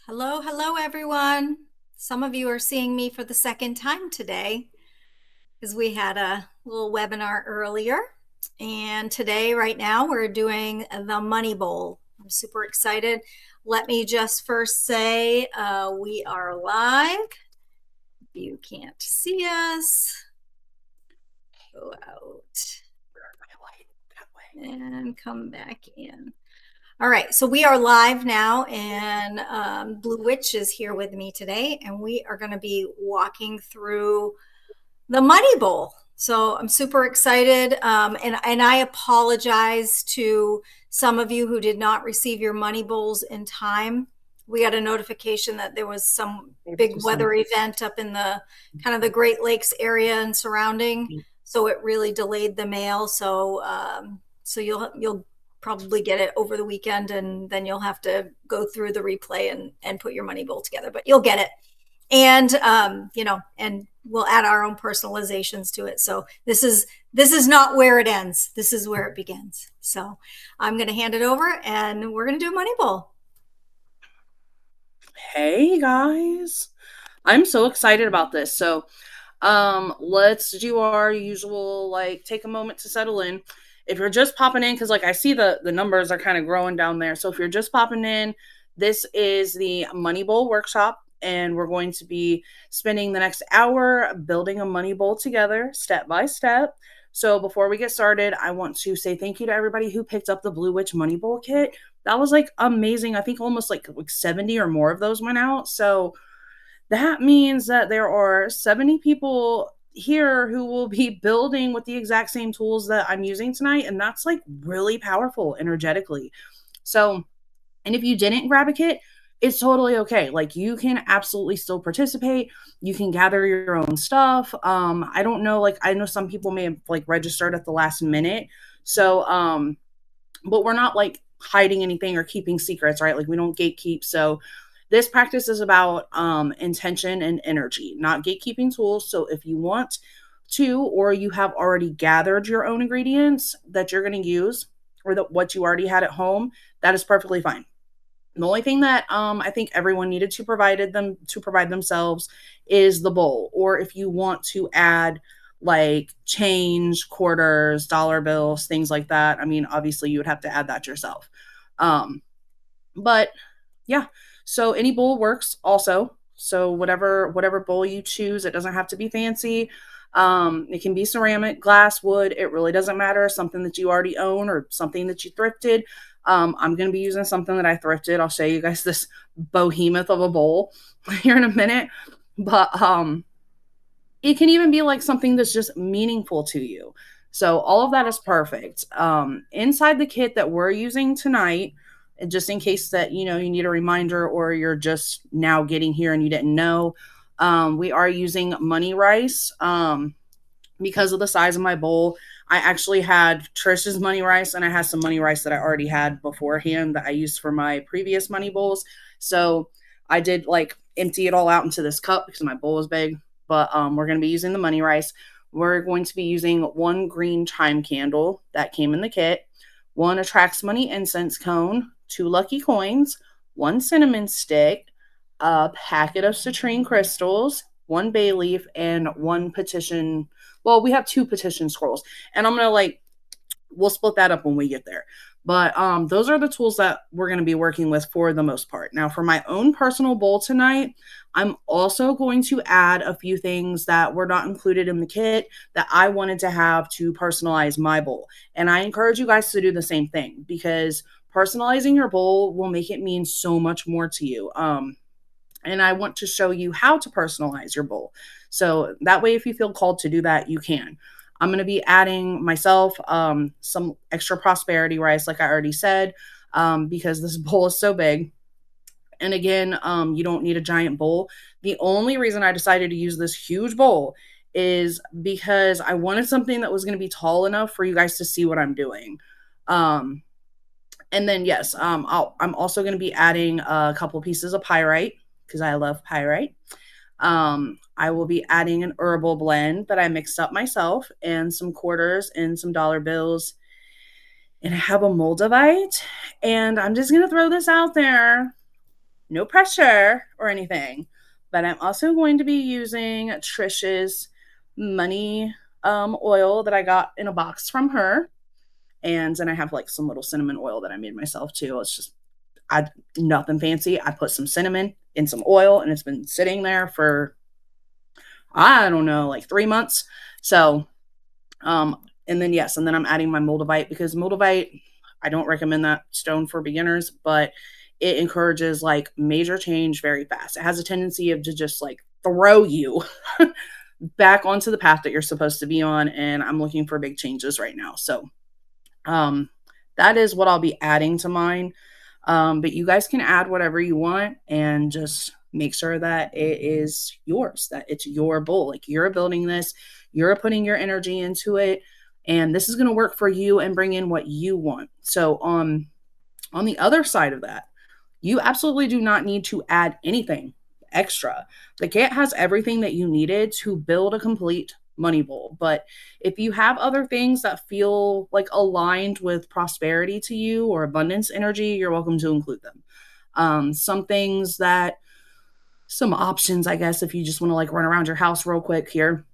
Hello, hello, everyone. Some of you are seeing me for the second time today because we had a little webinar earlier. And today, right now, we're doing the Money Bowl. I'm super excited. Let me just first say we are live. If you can't see us, go out and come back in. All right, so we are live now, and Blue Witch is here with me today, and we are going to be walking through the Money Bowl. So I'm super excited, and I apologize to some of you who did not receive your Money Bowls in time. We got a notification that there was some big weather event up in the kind of the Great Lakes area and surrounding, so it really delayed the mail. So you'll probably get it over the weekend, and then you'll have to go through the replay and put your Money Bowl together, but you'll get it. And and we'll add our own personalizations to it. So this is not where it ends. This is where it begins. So I'm going to hand it over, and we're going to do Money Bowl. Hey guys, I'm so excited about this. So let's do our usual, take a moment to settle in. If you're just popping in, because I see the numbers are kind of growing down there. So if you're just popping in, this is the Money Bowl workshop, and we're going to be spending the next hour building a Money Bowl together, step by step. So before we get started, I want to say thank you to everybody who picked up the Blue Witch Money Bowl kit. That was amazing. I think almost like 70 or more of those went out. So that means that there are 70 people here who will be building with the exact same tools that I'm using tonight. And that's really powerful energetically. So, and if you didn't grab a kit, it's totally okay. You can absolutely still participate. You can gather your own stuff. I don't know, I know some people may have registered at the last minute. So, but we're not hiding anything or keeping secrets, right? We don't gatekeep. So this practice is about intention and energy, not gatekeeping tools. So if you want to, or you have already gathered your own ingredients that you're going to use, or what you already had at home, that is perfectly fine. The only thing that I think everyone needed to provide themselves is the bowl. Or if you want to add change, quarters, dollar bills, things like that, I mean, obviously you would have to add that yourself. But yeah, so any bowl works also. So whatever bowl you choose, it doesn't have to be fancy. It can be ceramic, glass, wood. It really doesn't matter. Something that you already own or something that you thrifted. I'm going to be using something that I thrifted. I'll show you guys this behemoth of a bowl here in a minute. But it can even be something that's just meaningful to you. So all of that is perfect. Inside the kit that we're using tonight, just in case that you need a reminder, or you're just now getting here and you didn't know, we are using money rice. Because of the size of my bowl, I actually had Trish's money rice, and I had some money rice that I already had beforehand that I used for my previous money bowls. So I did empty it all out into this cup because my bowl is big. But we're going to be using the money rice. We're going to be using one green chime candle that came in the kit, one attracts money incense cone, 2 lucky coins, 1 cinnamon stick, a packet of citrine crystals, 1 bay leaf, and 1 petition. Well, we have 2 petition scrolls, and I'm gonna we'll split that up when we get there. But those are the tools that we're going to be working with for the most part. Now, for my own personal bowl tonight, I'm also going to add a few things that were not included in the kit that I wanted to have to personalize my bowl. And I encourage you guys to do the same thing, because personalizing your bowl will make it mean so much more to you. And I want to show you how to personalize your bowl. So that way, if you feel called to do that, you can. I'm going to be adding myself some extra prosperity rice, like I already said, because this bowl is so big. And again, you don't need a giant bowl. The only reason I decided to use this huge bowl is because I wanted something that was going to be tall enough for you guys to see what I'm doing. And then, yes, I'm also going to be adding a couple pieces of pyrite because I love pyrite. I will be adding an herbal blend that I mixed up myself, and some quarters and some dollar bills. And I have a moldavite. And I'm just going to throw this out there. no pressure or anything, but I'm also going to be using Trisha's money oil that I got in a box from her. And then I have like some little cinnamon oil that I made myself too. It's just I nothing fancy. I put some cinnamon in some oil and it's been sitting there for I don't know, like 3 months. So um, and then yes, and then I'm adding my Moldavite because Moldavite, I don't recommend that stone for beginners, but it encourages like major change very fast. It has a tendency of to just like throw you back onto the path that you're supposed to be on. And I'm looking for big changes right now. So um that is what I'll be adding to mine. But you guys can add whatever you want and just make sure that it is yours, that it's your bowl. Like you're building this, you're putting your energy into it, and this is going to work for you and bring in what you want. So, on the other side of that, you absolutely do not need to add anything extra. The kit has everything that you needed to build a complete money bowl. But if you have other things that feel like aligned with prosperity to you or abundance energy, you're welcome to include them. Some things that, some options, I guess, if you just want to like run around your house real quick here.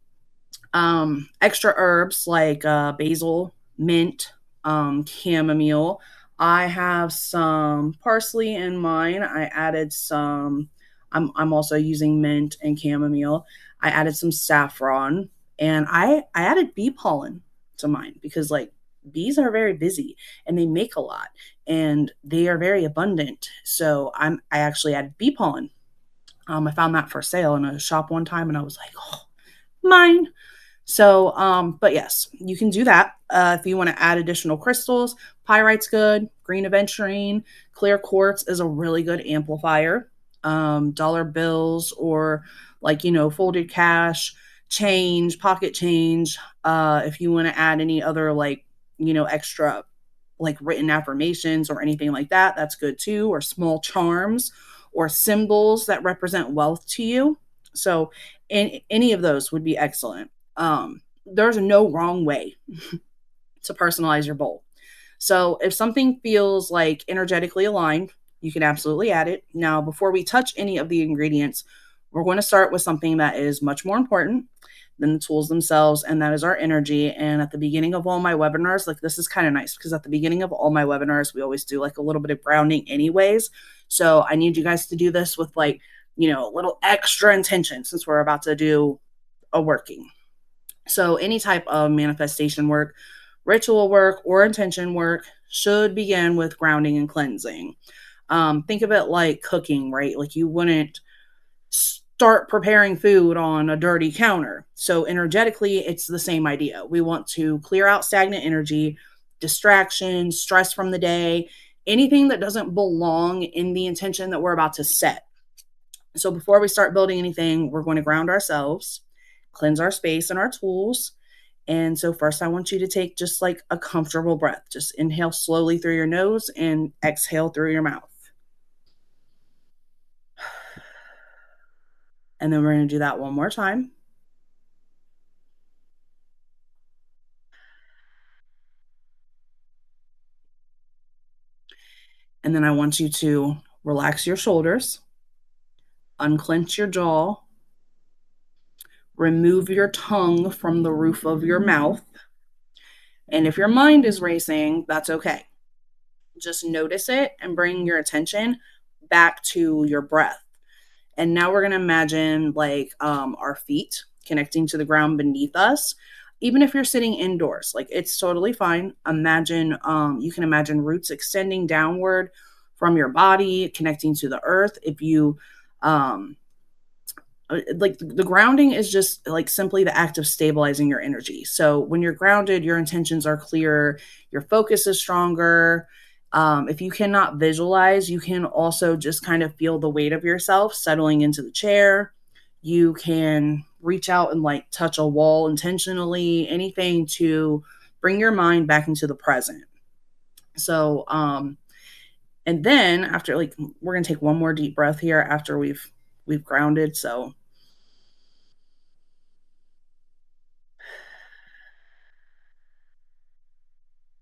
Extra herbs like basil, mint, chamomile. I have some parsley in mine. I added some. I'm also using mint and chamomile. I added some saffron, and I added bee pollen to mine because like bees are very busy and they make a lot and they are very abundant. So I actually added bee pollen. I found that for sale in a shop one time, and I was like, oh, mine. So, but yes, you can do that. If you want to add additional crystals, pyrite's good. Green aventurine, clear quartz is a really good amplifier. Dollar bills or like, folded cash, change, pocket change. If you want to add any other like, extra like written affirmations or anything like that, that's good too. Or small charms or symbols that represent wealth to you. So, any of those would be excellent. There's no wrong way to personalize your bowl. So if something feels like energetically aligned, you can absolutely add it. Now, before we touch any of the ingredients, we're going to start with something that is much more important than the tools themselves, and that is our energy. And at the beginning of all my webinars, like this is kind of nice because at the beginning of all my webinars, we always do like a little bit of grounding, anyways. So I need you guys to do this with like, a little extra intention since we're about to do a working. So, any type of manifestation work, ritual work, or intention work should begin with grounding and cleansing. Think of it like cooking, right? Like you wouldn't start preparing food on a dirty counter. So, energetically, it's the same idea. We want to clear out stagnant energy, distractions, stress from the day, anything that doesn't belong in the intention that we're about to set. So before we start building anything, we're going to ground ourselves, cleanse our space and our tools. And so first I want you to take just like a comfortable breath. Just inhale slowly through your nose and exhale through your mouth. And then we're going to do that one more time. And then I want you to relax your shoulders, unclench your jaw, remove your tongue from the roof of your mouth. And if your mind is racing, that's okay. Just notice it and bring your attention back to your breath. And now we're going to imagine like our feet connecting to the ground beneath us. Even if you're sitting indoors, like it's totally fine. Imagine, you can imagine roots extending downward from your body, connecting to the earth. If you, like the grounding is just like simply the act of stabilizing your energy. So when you're grounded, your intentions are clearer, your focus is stronger. If you cannot visualize, you can also just kind of feel the weight of yourself settling into the chair. You can reach out and like touch a wall intentionally, anything to bring your mind back into the present. So, and then after like we're gonna take one more deep breath here after we've grounded. So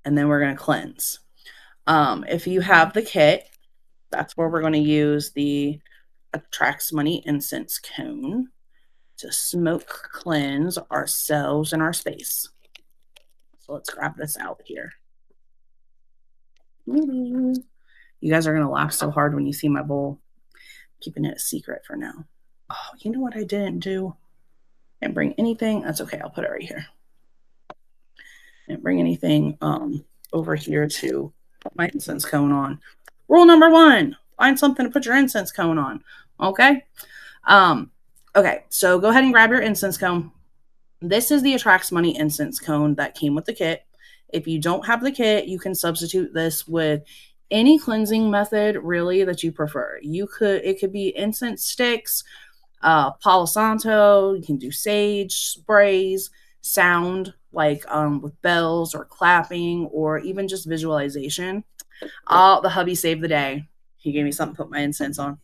and then we're going to cleanse. If you have the kit, That's where we're going to use the Attracts Money incense cone to smoke cleanse ourselves and our space. So let's grab this out here. You guys are going to laugh so hard when you see my bowl. Keeping it a secret for now. Oh, you know what I didn't do? Didn't bring anything. That's okay. I'll put it right here. Didn't bring anything over here to put my incense cone on. Rule number 1, find something to put your incense cone on. Okay. Okay. So go ahead and grab your incense cone. This is the Attracts Money incense cone that came with the kit. If you don't have the kit, you can substitute this with any cleansing method really that you prefer. It could be incense sticks, Palo Santo, you can do sage sprays, sound like with bells or clapping or even just visualization. The hubby saved the day. He gave me something to put my incense on.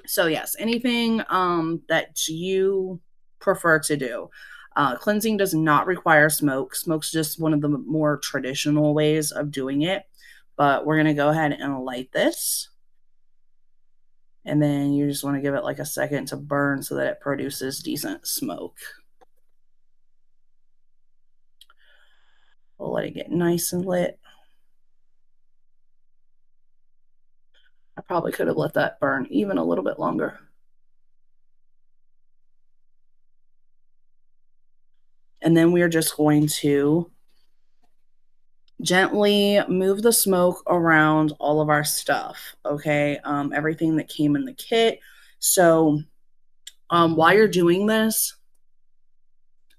So yes, anything that you prefer to do. Cleansing does not require smoke. Smoke's just one of the more traditional ways of doing it. But we're going to go ahead and light this. And then you just want to give it like a second to burn so that it produces decent smoke. We'll let it get nice and lit. I probably could have let that burn even a little bit longer. And then we are just going to gently move the smoke around all of our stuff. Okay. Everything that came in the kit. So while you're doing this,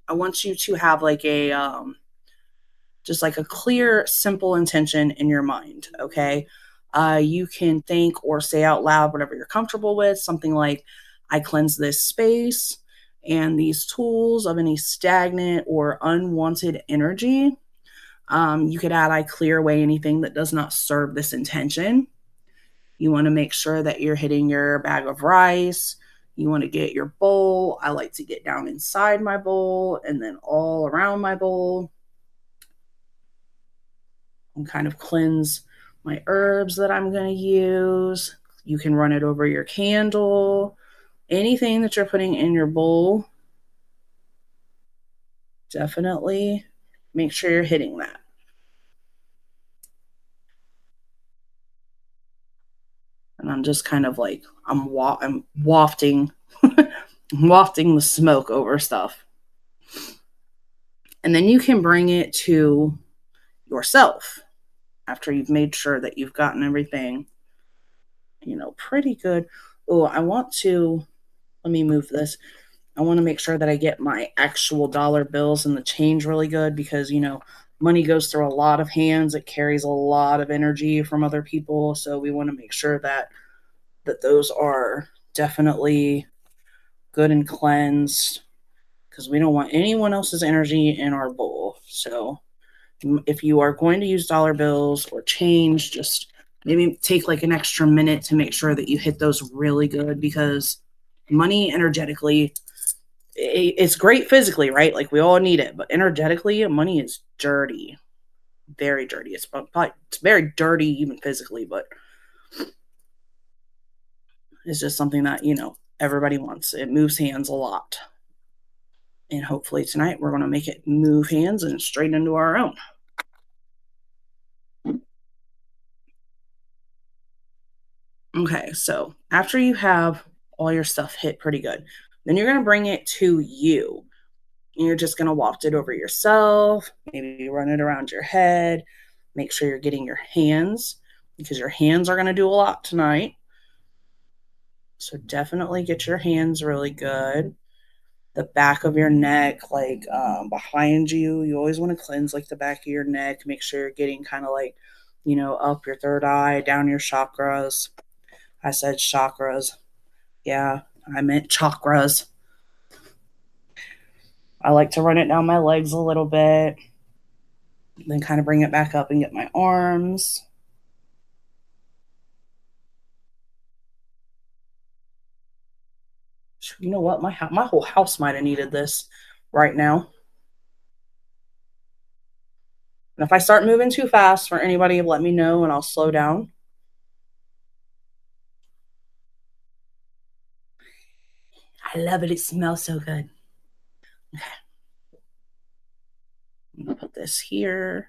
I want you to have like just like a clear, simple intention in your mind. Okay. You can think or say out loud whatever you're comfortable with. Something like, I cleanse this space and these tools of any stagnant or unwanted energy. You could add, I clear away anything that does not serve this intention. You want to make sure that you're hitting your bag of rice. You want to get your bowl. I like to get down inside my bowl and then all around my bowl and kind of cleanse my herbs that I'm going to use. You can run it over your candle. Anything that you're putting in your bowl, definitely make sure you're hitting that. And I'm just kind of like, I'm wafting wafting the smoke over stuff. And then you can bring it to yourself after you've made sure that you've gotten everything, pretty good. Oh, let me move this. I want to make sure that I get my actual dollar bills and the change really good because, money goes through a lot of hands. It carries a lot of energy from other people. So we want to make sure that those are definitely good and cleansed because we don't want anyone else's energy in our bowl. So if you are going to use dollar bills or change, just maybe take like an extra minute to make sure that you hit those really good because money energetically, it's great physically, right? Like we all need it, but energetically, money is dirty, very dirty. It's very dirty even physically, but it's just something that, everybody wants. It moves hands a lot. And hopefully tonight we're going to make it move hands and straight into our own. Okay, so after you have all your stuff hit pretty good, then you're going to bring it to you. And you're just going to waft it over yourself, maybe run it around your head. Make sure you're getting your hands because your hands are going to do a lot tonight. So definitely get your hands really good. The back of your neck, like behind you, you always want to cleanse like the back of your neck. Make sure you're getting kind of like, up your third eye, down your chakras. I said chakras. Yeah, I meant chakras. I like to run it down my legs a little bit, then kind of bring it back up and get my arms. You know what? My whole house might have needed this right now. And if I start moving too fast for anybody, let me know and I'll slow down. I love it. It smells so good. Okay. I'm going to put this here.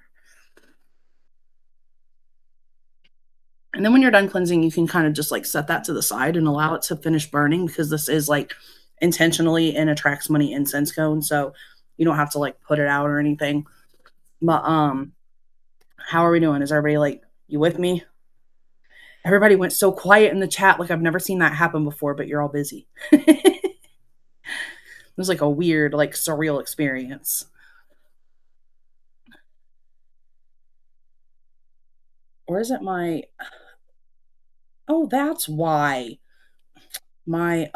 And then when you're done cleansing, you can kind of just like set that to the side and allow it to finish burning, because this is like intentionally an attracts money incense cone. So you don't have to like put it out or anything. But how are we doing? Is everybody like, you with me? Everybody went so quiet in the chat, like I've never seen that happen before, but you're all busy. It was like a weird, like surreal experience. Or is it my, oh, that's why my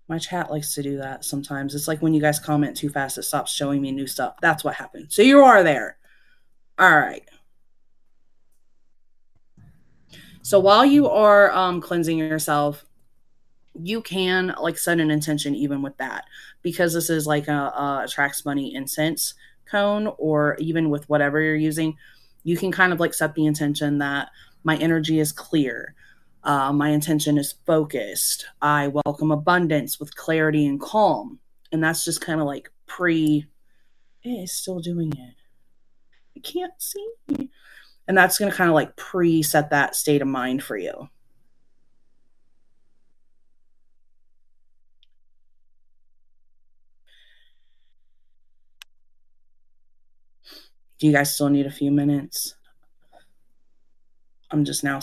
my chat likes to do that sometimes. It's like when you guys comment too fast, it stops showing me new stuff. That's what happened. So you are there. All right. So while you are cleansing yourself, you can like set an intention even with that, because this is like a attracts money incense cone, or even with whatever you're using, you can kind of like set the intention that my energy is clear. My intention is focused. I welcome abundance with clarity and calm. And that's just kind of like it's still doing it. I can't see. And that's going to kind of like pre-set that state of mind for you. Do you guys still need a few minutes? I'm just now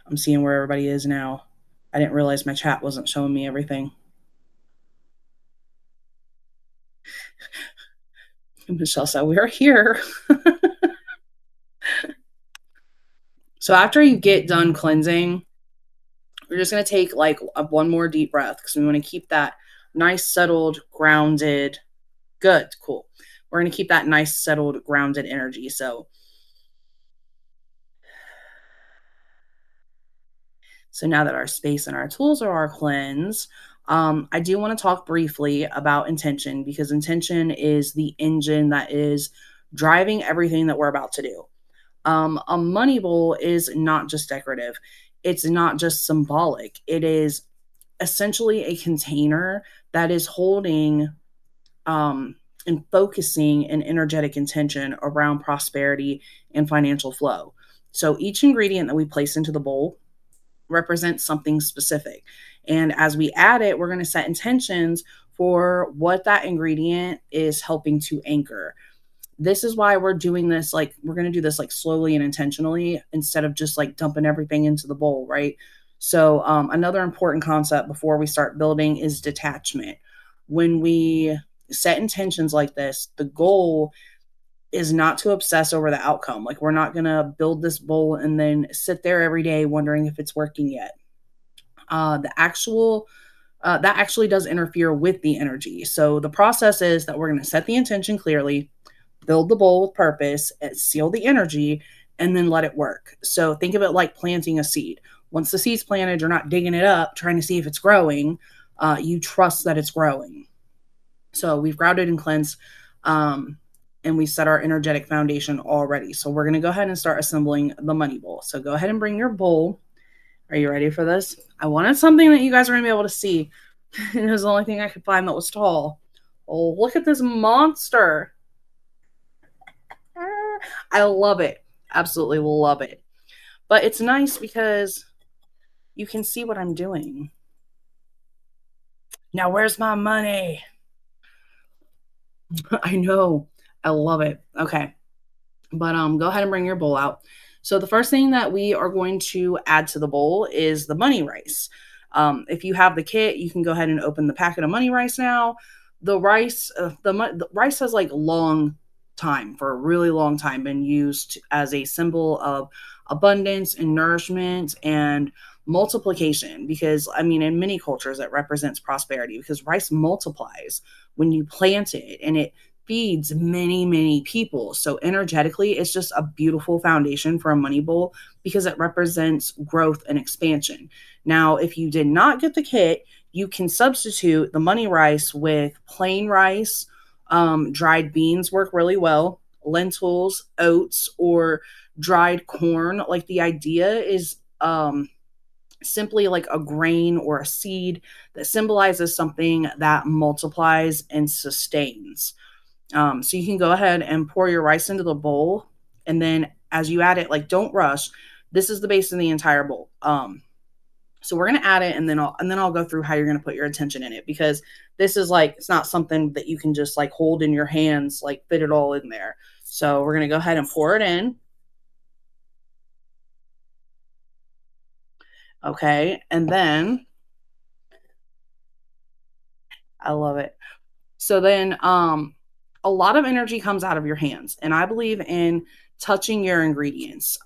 I'm seeing where everybody is now. I didn't realize my chat wasn't showing me everything. Michelle said, we're here. So after you get done cleansing, we're just going to take like one more deep breath, because we want to keep that nice, settled, grounded. Good, cool. We're going to keep that nice, settled, grounded energy. So now that our space and our tools are cleansed, I do want to talk briefly about intention, because intention is the engine that is driving everything that we're about to do. A money bowl is not just decorative. It's not just symbolic. It is essentially a container that is holding and focusing an energetic intention around prosperity and financial flow. So each ingredient that we place into the bowl represents something specific. And as we add it, we're going to set intentions for what that ingredient is helping to anchor. This is why we're doing this, like we're going to do this like slowly and intentionally, instead of just like dumping everything into the bowl, right? So another important concept before we start building is detachment. When we set intentions like this, the goal is not to obsess over the outcome. Like we're not going to build this bowl and then sit there every day wondering if it's working yet. That actually does interfere with the energy. So the process is that we're going to set the intention clearly, build the bowl with purpose, and seal the energy, and then let it work. So think of it like planting a seed. Once the seed's planted, you're not digging it up trying to see if it's growing. You trust that it's growing. So we've grounded and cleansed, and we set our energetic foundation already. So we're going to go ahead and start assembling the money bowl. So go ahead and bring your bowl. Are you ready for this? I wanted something that you guys are going to be able to see. And it was the only thing I could find that was tall. Oh, look at this monster. I love it. Absolutely love it. But it's nice because you can see what I'm doing. Now, where's my money? I know. I love it. Okay. But go ahead and bring your bowl out. So the first thing that we are going to add to the bowl is the money rice. If you have the kit, you can go ahead and open the packet of money rice now. The rice, the rice has like for a really long time, been used as a symbol of abundance and nourishment and multiplication, because I mean, in many cultures it represents prosperity, because rice multiplies when you plant it, and it feeds many people. So energetically, it's just a beautiful foundation for a money bowl, because it represents growth and expansion. Now, if you did not get the kit, you can substitute the money rice with plain rice Dried beans work really well, lentils, oats, or dried corn. Like the idea is simply like a grain or a seed that symbolizes something that multiplies and sustains. So you can go ahead and pour your rice into the bowl, and then as you add it, like don't rush. This is the base of the entire bowl. So we're gonna add it, and then I'll go through how you're gonna put your attention in it, because this is like it's not something that you can just like hold in your hands, like fit it all in there. So we're gonna go ahead and pour it in. Okay, and then I love it. So then a lot of energy comes out of your hands, and I believe in touching your ingredients.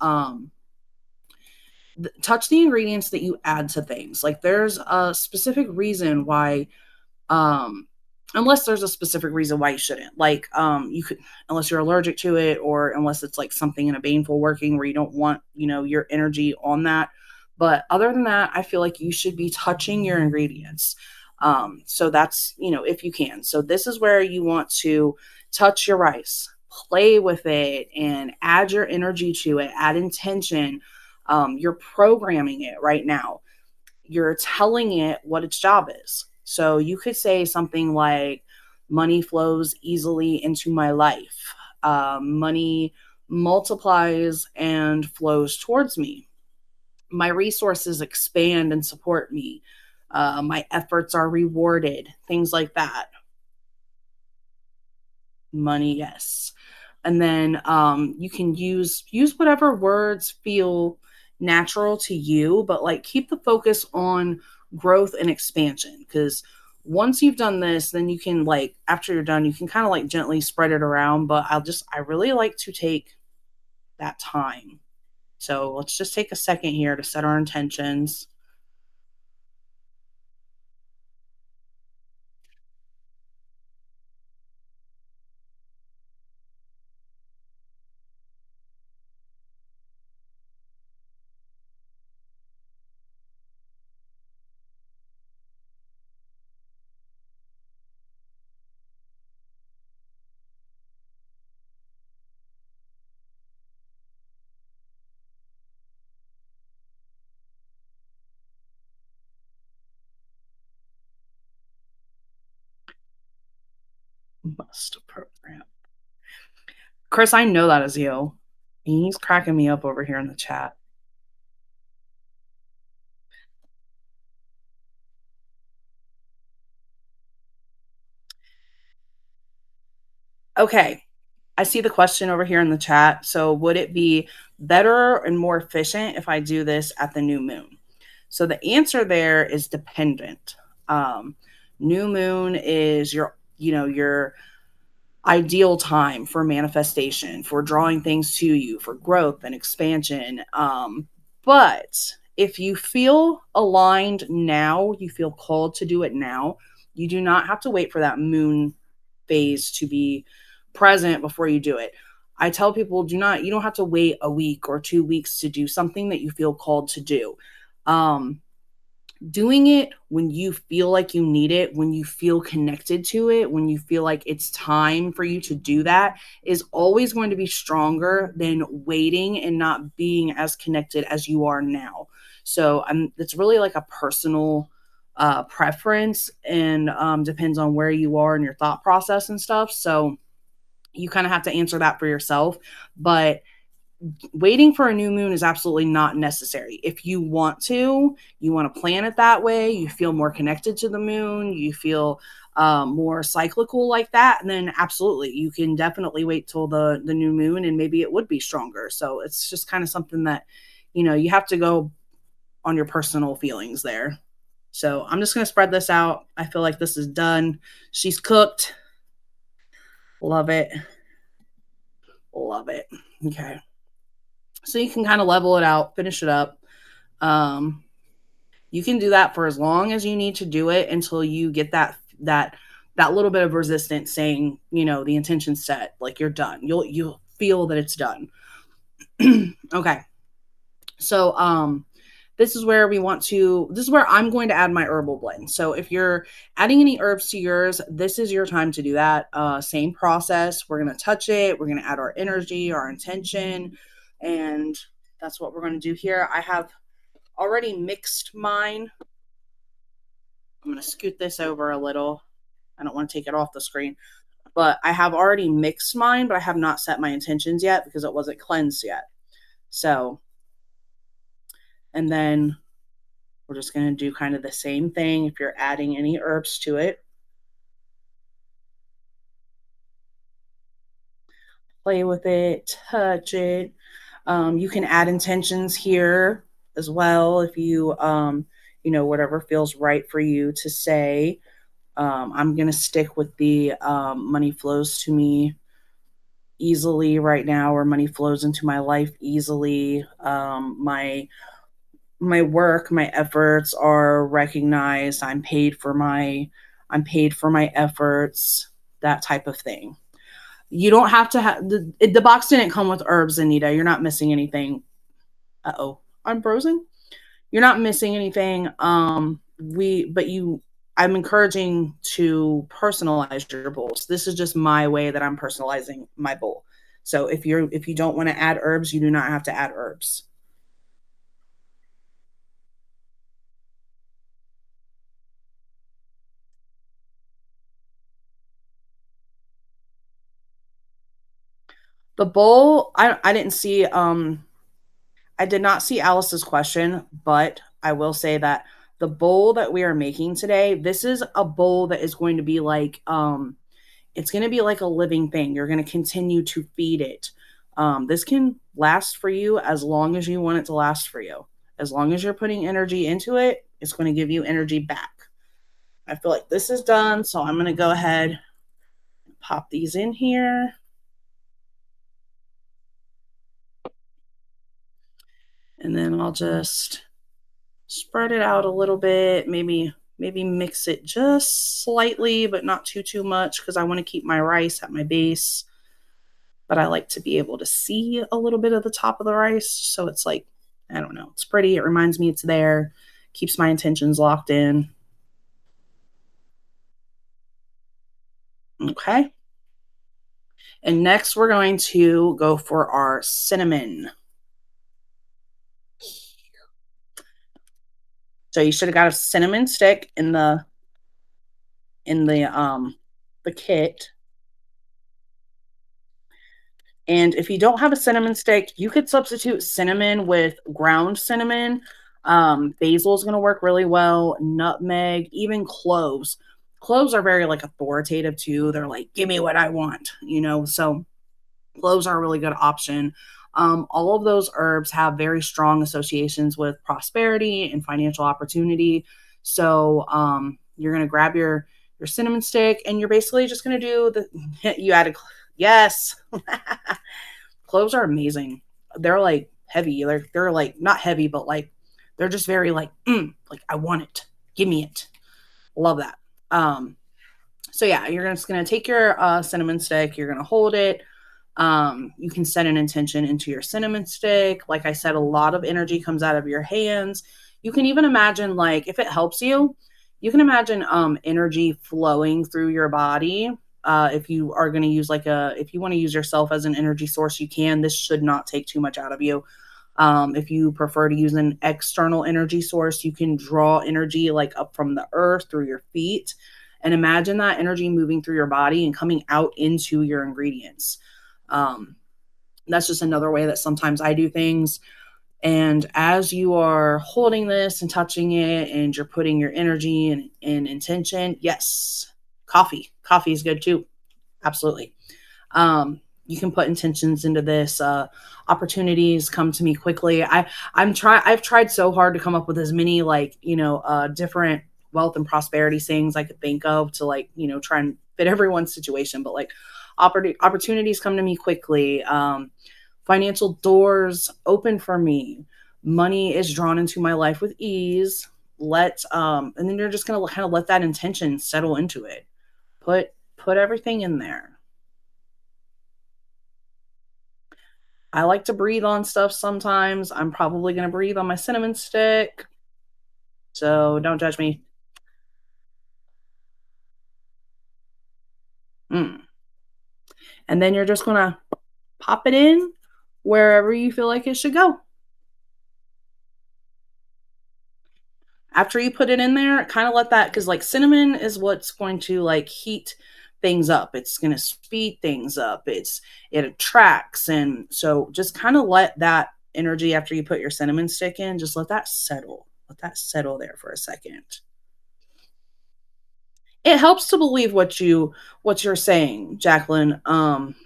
Touch the ingredients that you add to things. Like there's a specific reason why um unless there's a specific reason why you shouldn't, like you could, unless you're allergic to it, or unless it's like something in a baneful working where you don't want, your energy on that. But other than that, I feel like you should be touching your ingredients. So that's, if you can. So this is where you want to touch your rice, play with it, and add your energy to it, add intention. You're programming it right now, you're telling it what its job is. So you could say something like, money flows easily into my life. Money multiplies and flows towards me. My resources expand and support me. My efforts are rewarded. Things like that. Money, yes. And then you can use whatever words feel natural to you, but like keep the focus on growth and expansion, because once you've done this, then you can, like, after you're done, you can kind of like gently spread it around. But I really like to take that time. So let's just take a second here to set our intentions. Must program. Chris, I know that is you. He's cracking me up over here in the chat. Okay. I see the question over here in the chat. So, would it be better and more efficient if I do this at the new moon? So, the answer there is dependent. Um, New moon is your ideal time for manifestation, for drawing things to you, for growth and expansion. But if you feel aligned now, you feel called to do it now, you do not have to wait for that moon phase to be present before you do it. I tell people, you don't have to wait a week or 2 weeks to do something that you feel called to do. Um, Doing it when you feel like you need it, when you feel connected to it, when you feel like it's time for you to do that, is always going to be stronger than waiting and not being as connected as you are now. So it's really like a personal preference, and depends on where you are in your thought process and stuff. So you kind of have to answer that for yourself. But waiting for a new moon is absolutely not necessary. If you want to plan it that way, you feel more connected to the moon, you feel more cyclical like that, and then absolutely, you can definitely wait till the new moon, and maybe it would be stronger. So it's just kind of something that you have to go on your personal feelings there. So I'm just gonna spread this out. I feel like this is done. She's cooked. Love it. Love it. Okay. So you can kind of level it out, finish it up. Um, you can do that for as long as you need to do it until you get that little bit of resistance saying, the intention's set, like you're done. You'll feel that it's done. Okay. So this is where this is where I'm going to add my herbal blend. So if you're adding any herbs to yours, this is your time to do that. Same process. We're going to touch it. We're going to add our energy, our intention, and that's what we're going to do here. I have already mixed mine. I'm going to scoot this over a little. I don't want to take it off the screen, but I have already mixed mine, but I have not set my intentions yet because it wasn't cleansed yet. So, and then we're just going to do kind of the same thing if you're adding any herbs to it. Play with it, touch it. You can add intentions here as well if you, whatever feels right for you to say. I'm going to stick with the money flows to me easily right now, or money flows into my life easily. My work, my efforts are recognized. I'm paid for my efforts, that type of thing. You don't have to have the box didn't come with herbs, Anita. You're not missing anything. Uh-oh. I'm frozen. You're not missing anything. I'm encouraging to personalize your bowls. This is just my way that I'm personalizing my bowl. So if you don't want to add herbs, you do not have to add herbs. The bowl, I didn't see I did not see Alice's question, but I will say that the bowl that we are making today, this is a bowl that is going to be like it's going to be like a living thing. You're going to continue to feed it. This can last for you as long as you want it to last for you. As long as you're putting energy into it, it's going to give you energy back. I feel like this is done, so I'm going to go ahead and pop these in here. And then I'll just spread it out a little bit, maybe mix it just slightly, but not too much, because I want to keep my rice at my base. But I like to be able to see a little bit of the top of the rice. So it's like, I don't know, it's pretty. It reminds me it's there, keeps my intentions locked in. Okay. And next we're going to go for our cinnamon. So you should have got a cinnamon stick in the kit. And if you don't have a cinnamon stick, you could substitute cinnamon with ground cinnamon. Basil is going to work really well. Nutmeg, even cloves. Cloves are very like authoritative too. They're like, give me what I want, So cloves are a really good option. All of those herbs have very strong associations with prosperity and financial opportunity. So you're going to grab your cinnamon stick, and you're basically just going to do you added, yes. Cloves are amazing. They're like heavy. They're like not heavy, but like they're just very like I want it. Give me it. Love that. So yeah, you're just gonna take your cinnamon stick. You're gonna hold it. You can set an intention into your cinnamon stick. Like I said, a lot of energy comes out of your hands. You can even imagine, like, if it helps you, you can imagine energy flowing through your body. If you are going to use if you want to use yourself as an energy source, you can. This should not take too much out of you. If you prefer to use an external energy source, you can draw energy like up from the earth through your feet, and imagine that energy moving through your body and coming out into your ingredients. That's just another way that sometimes I do things. And as you are holding this and touching it, and you're putting your energy and intention, yes, coffee is good too. Absolutely. You can put intentions into this. Opportunities come to me quickly. I've tried so hard to come up with as many different wealth and prosperity things I could think of to try and fit everyone's situation. But like opportunities come to me quickly. Financial doors open for me. Money is drawn into my life with ease. And then you're just gonna kind of let that intention settle into it. Put everything in there. I like to breathe on stuff sometimes. I'm probably going to breathe on my cinnamon stick. So don't judge me. Mm. And then you're just going to pop it in wherever you feel like it should go. After you put it in there, kind of let that, because like cinnamon is what's going to like heat things up. It's going to speed things up. It attracts. And so just kind of let that energy after you put your cinnamon stick in, just let that settle. Let that settle there for a second. It helps to believe what you're saying, Jacqueline.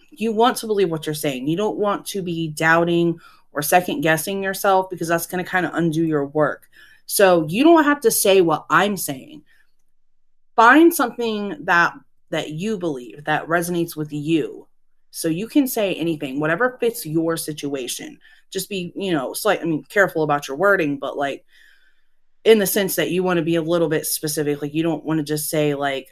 You want to believe what you're saying. You don't want to be doubting or second guessing yourself, because that's going to kind of undo your work. So you don't have to say what I'm saying. Find something that you believe that resonates with you. So you can say anything, whatever fits your situation. Just be, careful about your wording, but like in the sense that you want to be a little bit specific. Like you don't want to just say like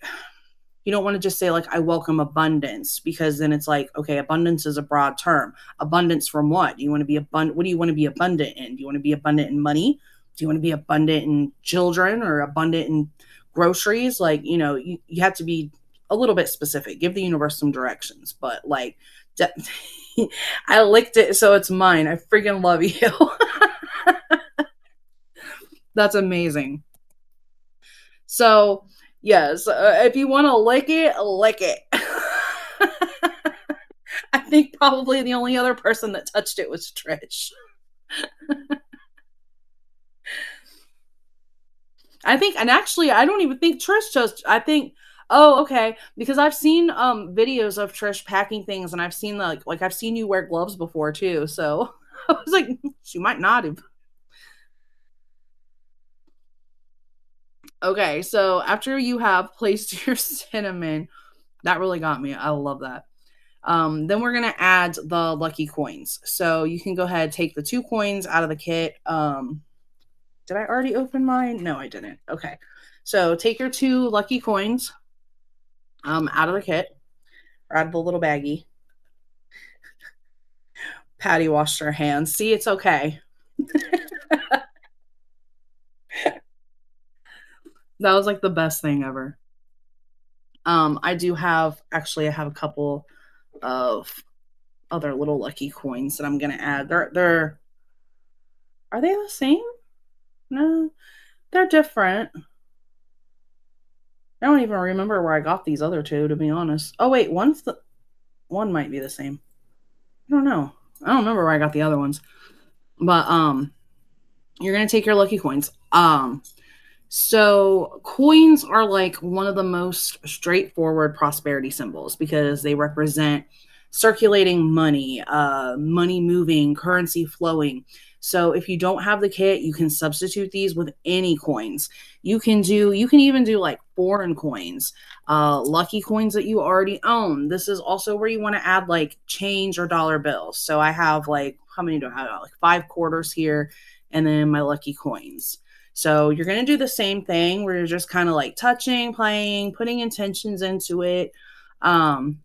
I welcome abundance, because then it's like, okay, abundance is a broad term. Abundance from what? Do you want to be abundant? What do you want to be abundant in? Do you want to be abundant in money? Do you want to be abundant in children, or abundant in groceries? Like, you have to be a little bit specific. Give the universe some directions, but like, I licked it, so it's mine. I freaking love you. That's amazing. So, yes, if you want to lick it, lick it. I think probably the only other person that touched it was Trish. I think, and actually, I don't even think Trish touched. I think, oh, okay, because I've seen videos of Trish packing things, and I've seen like I've seen you wear gloves before too. So I was like, she might not have. Okay, so after you have placed your cinnamon, that really got me. I love that. Then we're gonna add the lucky coins. So you can go ahead, take the 2 coins out of the kit. Did I already open mine? No, I didn't. Okay. So take your 2 lucky coins out of the kit, or out of the little baggie. Patty washed her hands. See, it's okay. That was like the best thing ever. I do have, actually I have a couple of other little lucky coins that I'm gonna add. They're are they the same? No, they're different. I don't even remember where I got these other two, to be honest. Oh wait, one might be the same. I don't know. I don't remember where I got the other ones. But you're gonna take your lucky coins. So coins are like one of the most straightforward prosperity symbols, because they represent circulating money, money moving, currency flowing. So if you don't have the kit, you can substitute these with any coins. You can even do like foreign coins, lucky coins that you already own. This is also where you want to add like change or dollar bills. So I have like, how many do I have? Like 5 quarters here, and then my lucky coins. So you're going to do the same thing, where you're just kind of like touching, playing, putting intentions into it. Um,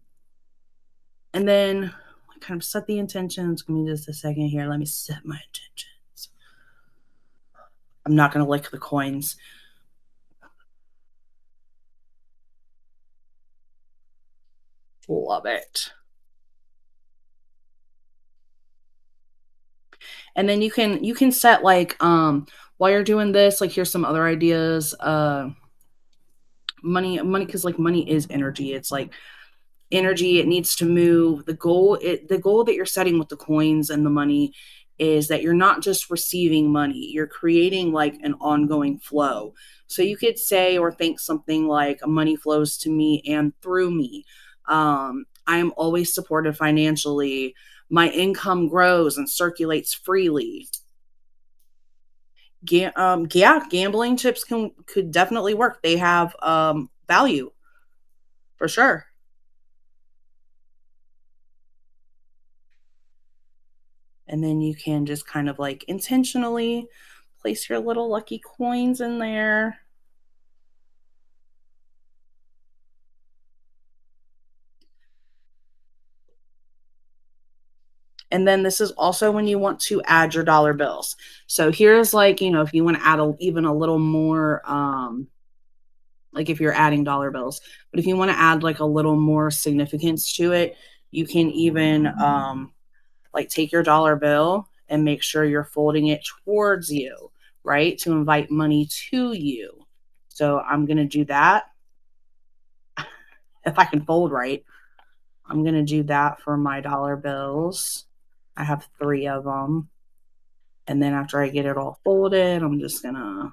and then kind of set the intentions. Give me just a second here. Let me set my intentions. I'm not going to lick the coins. Love it. And then you can set like while you're doing this, like here's some other ideas. Money, because like money is energy. It's like energy, it needs to move. The goal that you're setting with the coins and the money is that you're not just receiving money, you're creating like an ongoing flow. So you could say or think something like, money flows to me and through me. I am always supported financially. My income grows and circulates freely. Yeah, gambling chips could definitely work. They have value for sure. And then you can just kind of like intentionally place your little lucky coins in there. And then this is also when you want to add your dollar bills. So here's like, if you want to add even a little more, like if you're adding dollar bills, but if you want to add like a little more significance to it, you can even like take your dollar bill and make sure you're folding it towards you, right? To invite money to you. So I'm going to do that. If I can fold right, I'm going to do that for my dollar bills. I have 3 of them. And then after I get it all folded, I'm just going to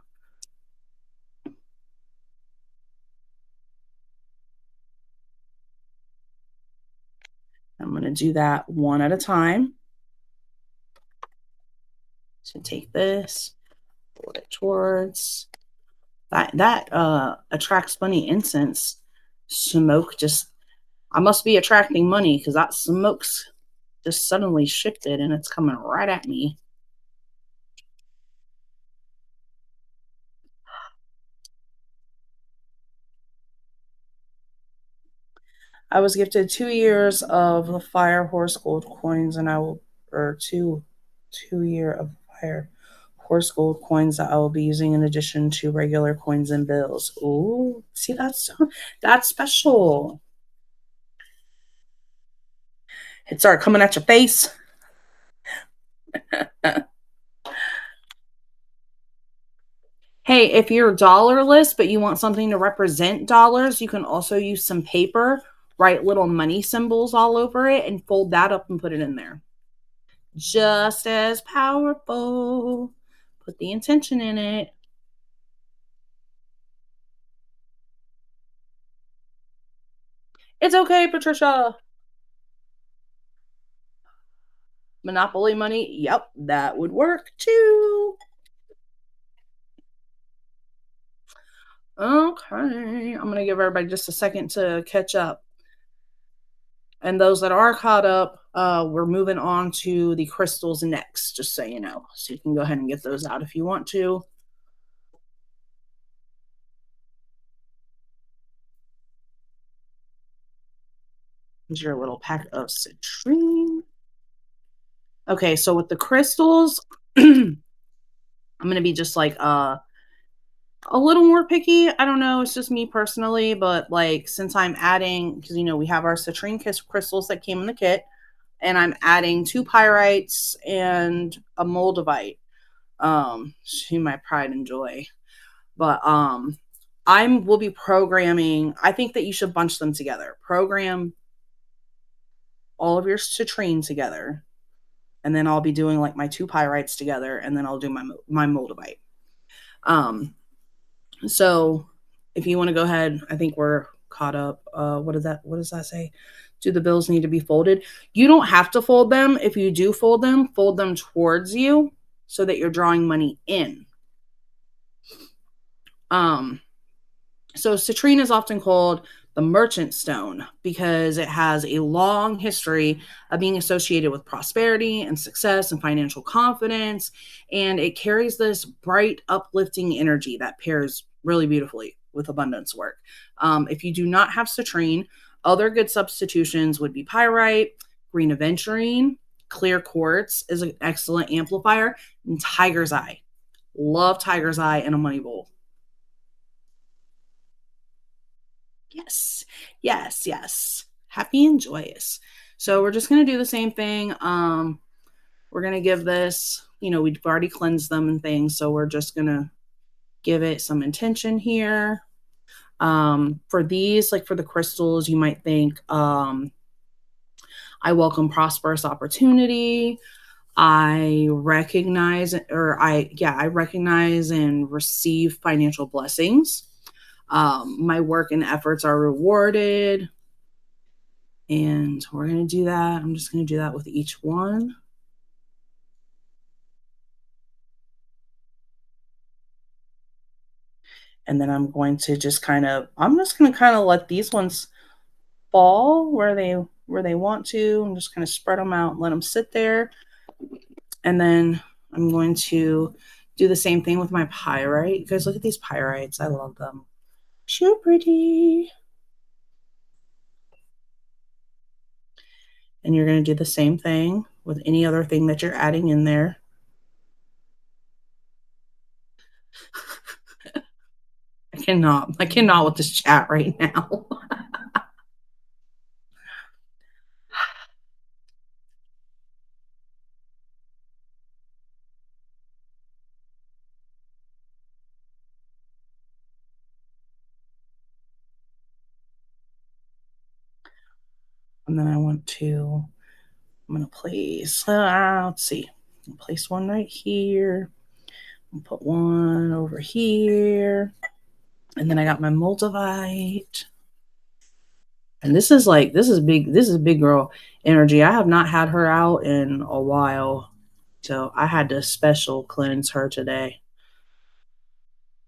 do that one at a time. So take this, fold it towards that attracts money incense. Smoke just, I must be attracting money because that smoke's just suddenly shifted and it's coming right at me. I was gifted 2 years of the Fire Horse Gold coins, and I will, or two year of Fire Horse Gold coins that I will be using in addition to regular coins and bills. Ooh, see, that's special. It started coming at your face. Hey, if you're dollarless, but you want something to represent dollars, you can also use some paper, write little money symbols all over it, and fold that up and put it in there. Just as powerful. Put the intention in it. It's okay, Patricia. Monopoly money. Yep, that would work too. Okay, I'm going to give everybody just a second to catch up. And those that are caught up, we're moving on to the crystals next, just so you know. So you can go ahead and get those out if you want to. Here's your little pack of citrine. Okay, so with the crystals, I'm going to be just like a little more picky. I don't know. It's just me personally, but like since I'm adding, because we have our citrine crystals that came in the kit, and I'm adding 2 pyrites and a moldavite to my pride and joy. But I will be programming. I think that you should bunch them together. Program all of your citrine together, and then I'll be doing like my 2 pyrites together, and then I'll do my moldavite. So if you want to go ahead, I think we're caught up. What does that say? Do the bills need to be folded? You don't have to fold them. If you do fold them towards you so that you're drawing money in. So citrine is often called the merchant stone because it has a long history of being associated with prosperity and success and financial confidence. And it carries this bright, uplifting energy that pairs really beautifully with abundance work. If you do not have citrine, other good substitutions would be pyrite, green aventurine, clear quartz is an excellent amplifier, and tiger's eye. Love tiger's eye in a money bowl. Yes, yes, yes. Happy and joyous. So we're just going to do the same thing. We're going to give this, we've already cleansed them and things. So we're just going to give it some intention here. For these, like for the crystals, you might think, I welcome prosperous opportunity. I recognize and receive financial blessings. My work and efforts are rewarded. And we're going to do that. I'm just going to do that with each one. And then I'm just kind of let these ones fall where they want to. I'm just going to spread them out and let them sit there. And then I'm going to do the same thing with my pyrite. You guys, look at these pyrites. I love them. So pretty. And you're going to do the same thing with any other thing that you're adding in there. I cannot with this chat right now. And then I'm going to place, let's see, place one right here. I'll put one over here. And then I got my Moldavite. And this is big girl energy. I have not had her out in a while. So I had to special cleanse her today.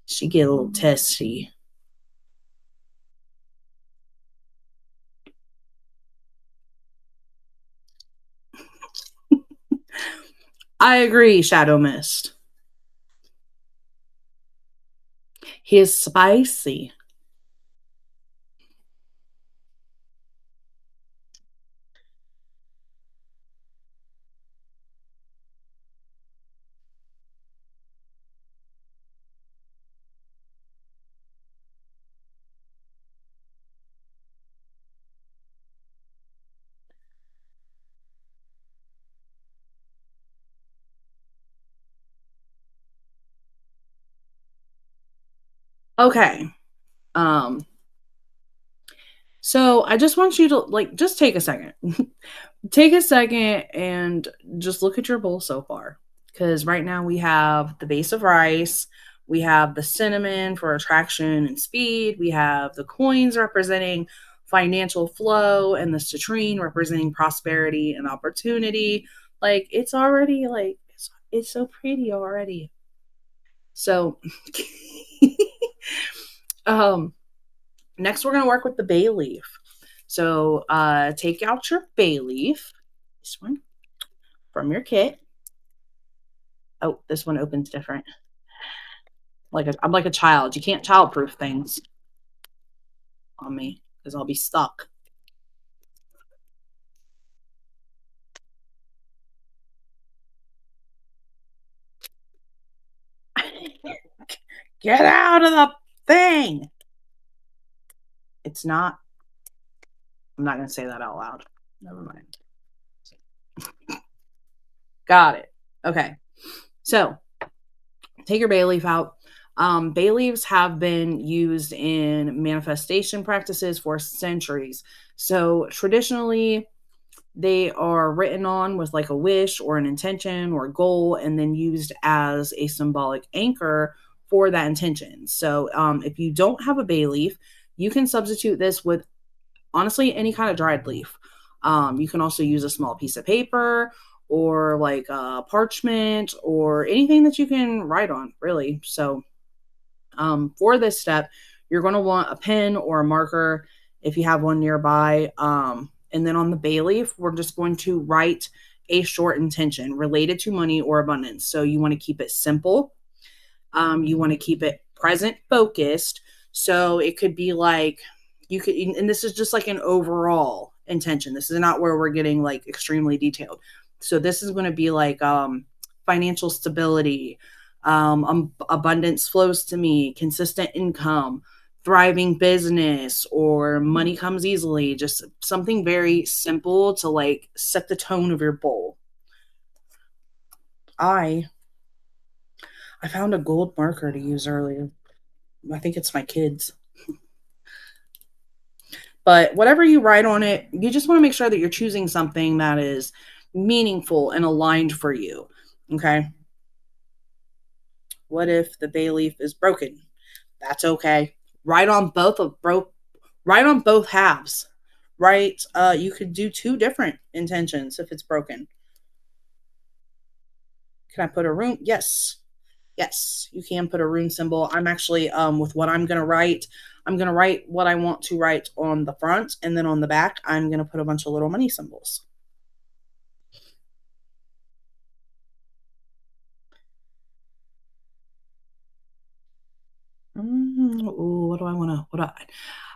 She get a little testy. I agree, Shadow Mist. He is spicy. Okay. Um, so I just want you to just take a second. Take a second and just look at your bowl so far. Because right now we have the base of rice, we have the cinnamon for attraction and speed, we have the coins representing financial flow, and the citrine representing prosperity and opportunity. Like it's already it's so pretty already. So um next we're gonna work with the bay leaf. So take out your bay leaf, this one from your kit. Oh, this one opens different. I'm like a child. You can't childproof things on me because I'll be stuck. Get out of the thing. It's not. I'm not going to say that out loud. Never mind. Got it. Okay. So take your bay leaf out. Bay leaves have been used in manifestation practices for centuries. So traditionally, they are written on with like a wish or an intention or a goal, and then used as a symbolic anchor for that intention. So if you don't have a bay leaf, you can substitute this with honestly any kind of dried leaf. You can also use a small piece of paper or like parchment or anything that you can write on, really. So for this step, you're going to want a pen or a marker if you have one nearby. And then on the bay leaf, we're just going to write a short intention related to money or abundance. So you want to keep it simple. You want to keep it present focused. So it could be like, you could, and this is just like an overall intention. This is not where we're getting like extremely detailed. So this is going to be like financial stability, abundance flows to me, consistent income, thriving business, or money comes easily. Just something very simple to like set the tone of your bowl. I I found a gold marker to use earlier. I think it's my kids. But whatever you write on it, you just want to make sure that you're choosing something that is meaningful and aligned for you. Okay. What if the bay leaf is broken? That's okay. Write on both of broke. Write on both halves. Right. You could do two different intentions if it's broken. Can I put a rune? Yes. Yes, you can put a rune symbol. I'm actually with what I'm gonna write what I want to write on the front, and then on the back, I'm gonna put a bunch of little money symbols. Ooh, what do I want to?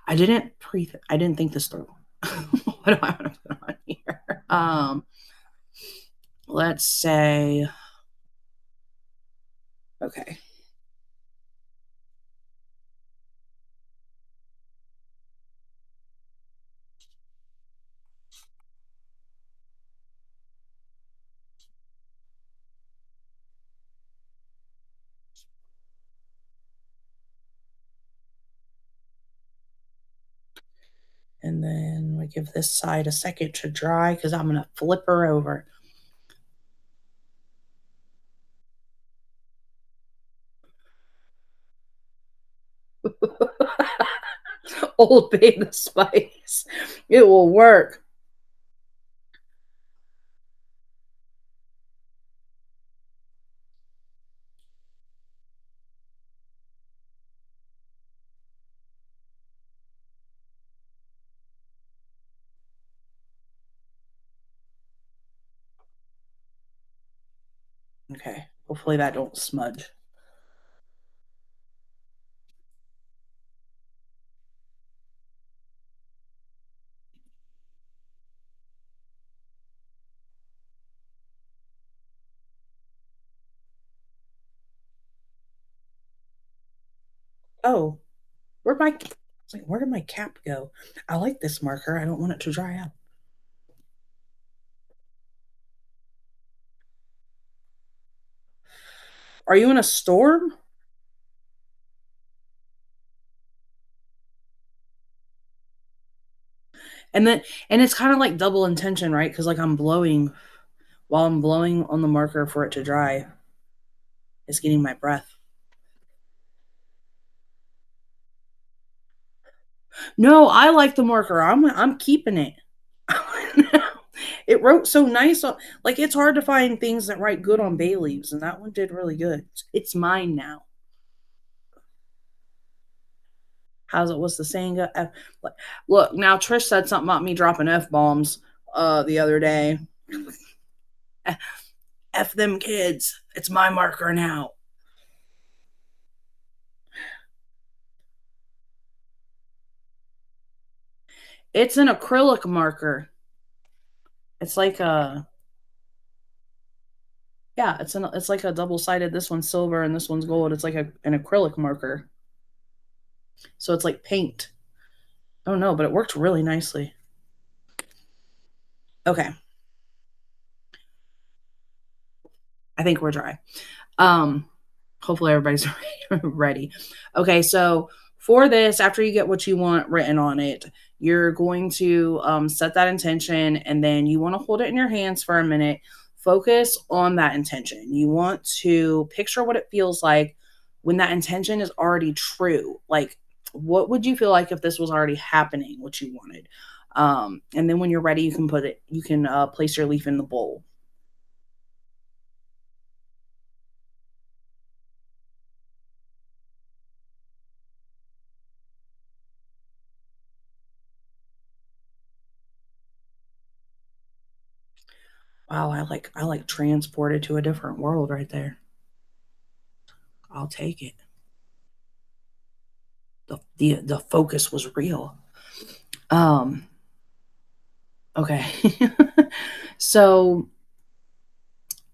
I didn't think this through. What do I want to put on here? let's say, okay. And then we give this side a second to dry because I'm going to flip her over. Old Bay the Spice. It will work. Okay. Hopefully that don't smudge. Oh, where did my cap go? I like this marker. I don't want it to dry out. Are you in a storm? And then and it's kind of like double intention, right? Because like I'm blowing while I'm blowing on the marker for it to dry, it's getting my breath. No, I like the marker. I'm keeping it. It wrote so nice. Like it's hard to find things that write good on bay leaves, and that one did really good. It's mine now. How's it? What's the saying? Look, now Trish said something about me dropping f bombs the other day. F them kids. It's my marker now. It's an acrylic marker. It's like a yeah. It's like a double sided. This one's silver and this one's gold. It's like an acrylic marker. So it's like paint. I don't know, but it worked really nicely. Okay, I think we're dry. Um, hopefully everybody's ready. Okay, so for this, after you get what you want written on it, you're going to set that intention and then you want to hold it in your hands for a minute. Focus on that intention. You want to picture what it feels like when that intention is already true. Like, what would you feel like if this was already happening, what you wanted? And then when you're ready, you can place your leaf in the bowl. Wow, I like transported to a different world right there. I'll take it. The focus was real. Um okay. So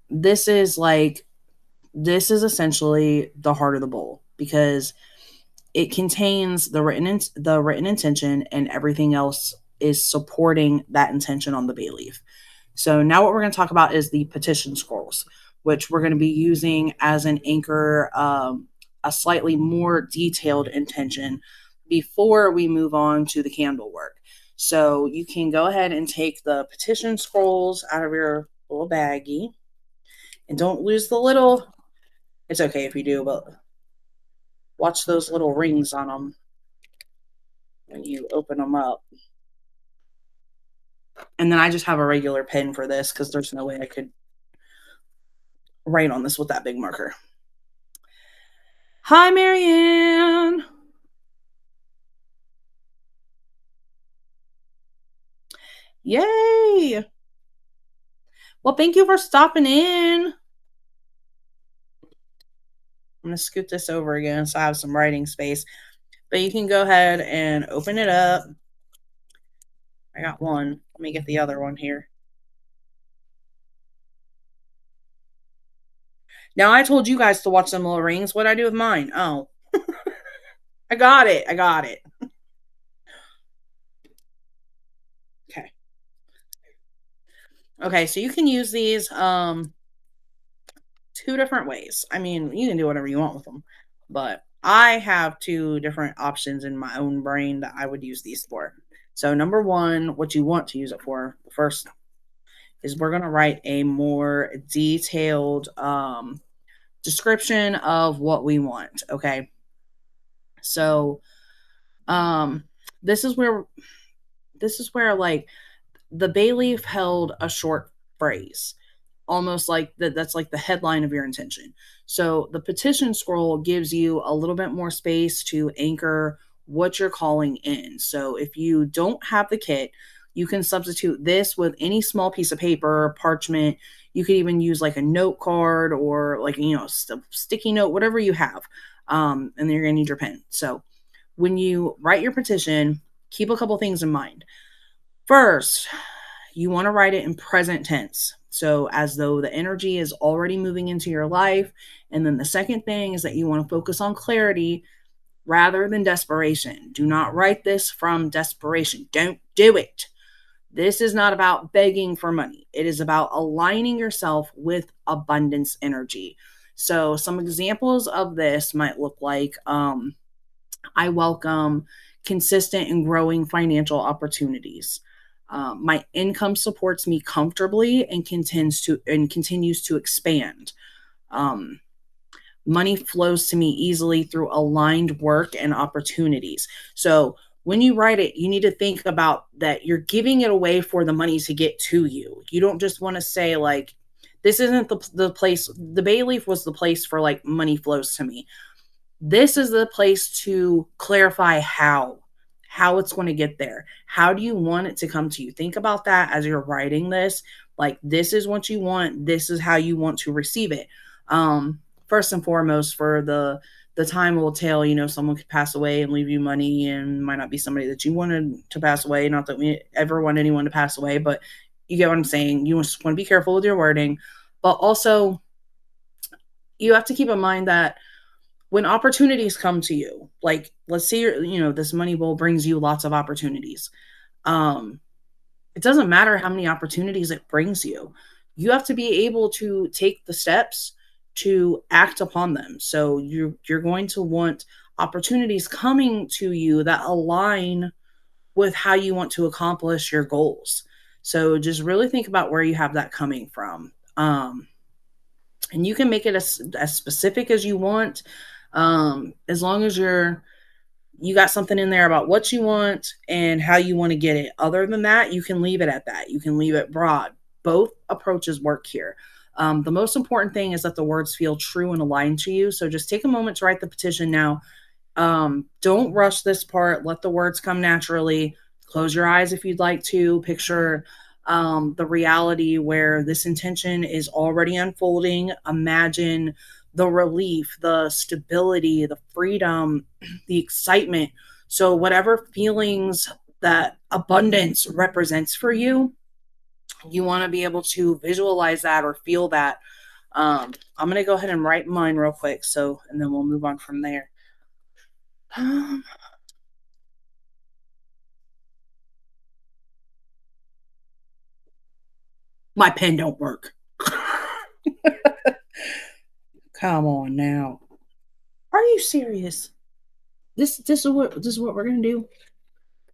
this is like this is essentially the heart of the bowl because it contains the written intention and everything else is supporting that intention on the bay leaf. So now what we're going to talk about is the petition scrolls, which we're going to be using as an anchor, a slightly more detailed intention before we move on to the candle work. So you can go ahead and take the petition scrolls out of your little baggie and don't lose the little, it's okay if you do, but watch those little rings on them when you open them up. And then I just have a regular pen for this because there's no way I could write on this with that big marker. Hi, Marianne. Yay. Well, thank you for stopping in. I'm going to scoot this over again so I have some writing space. But you can go ahead and open it up. I got one. Let me get the other one here. Now I told you guys to watch them little rings. What I do with mine? Oh, I got it. I got it. Okay. Okay, so you can use these two different ways. I mean, you can do whatever you want with them, but I have two different options in my own brain that I would use these for. So, number one, what you want to use it for first is we're going to write a more detailed description of what we want. Okay. So, um, this is where, like the bay leaf held a short phrase, almost like that's like the headline of your intention. So the petition scroll gives you a little bit more space to anchor what you're calling in. So if you don't have the kit, you can substitute this with any small piece of paper, parchment. You could even use like a note card or like, sticky note, whatever you have. And then you're going to need your pen. So when you write your petition, keep a couple things in mind. First, you want to write it in present tense. So, as though the energy is already moving into your life. And then the second thing is that you want to focus on clarity rather than desperation. Do not write this from desperation. Don't do it. This is not about begging for money, it is about aligning yourself with abundance energy. So, some examples of this might look like I welcome consistent and growing financial opportunities. My income supports me comfortably and continues to expand. Um, Money flows to me easily through aligned work and opportunities. So when you write it, you need to think about that you're giving it away for the money to get to you. You don't just want to say like, this isn't the place. The bay leaf was the place for like money flows to me. This is the place to clarify how it's going to get there. How do you want it to come to you? Think about that as you're writing this. Like, this is what you want, this is how you want to receive it. First and foremost, for the time will tell, someone could pass away and leave you money and might not be somebody that you wanted to pass away. Not that we ever want anyone to pass away, but you get what I'm saying. You just want to be careful with your wording, but also you have to keep in mind that when opportunities come to you, like let's say this money bowl brings you lots of opportunities. Um, it doesn't matter how many opportunities it brings you. You have to be able to take the steps to act upon them. So you're going to want opportunities coming to you that align with how you want to accomplish your goals. So just really think about where you have that coming from. And you can make it as specific as you want, as long as you got something in there about what you want and how you want to get it. Other than that, you can leave it at that. You can leave it broad. Both approaches work here. The most important thing is that the words feel true and aligned to you. So just take a moment to write the petition now. Don't rush this part. Let the words come naturally. Close your eyes if you'd like to. Picture the reality where this intention is already unfolding. Imagine the relief, the stability, the freedom, the excitement. So, whatever feelings that abundance represents for you, you want to be able to visualize that or feel that. I'm going to go ahead and write mine real quick. So, and then we'll move on from there. Um, my pen don't work. Come on now. Are you serious? This is what we're gonna do?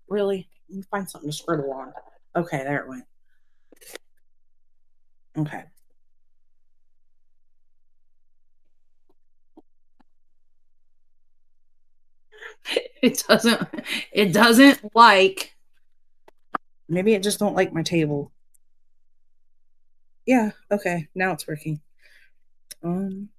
Really? Let me find something to scribble on. Okay, there it went. Okay. It doesn't it doesn't like, maybe it just don't like my table. Yeah, okay. Now it's working. Um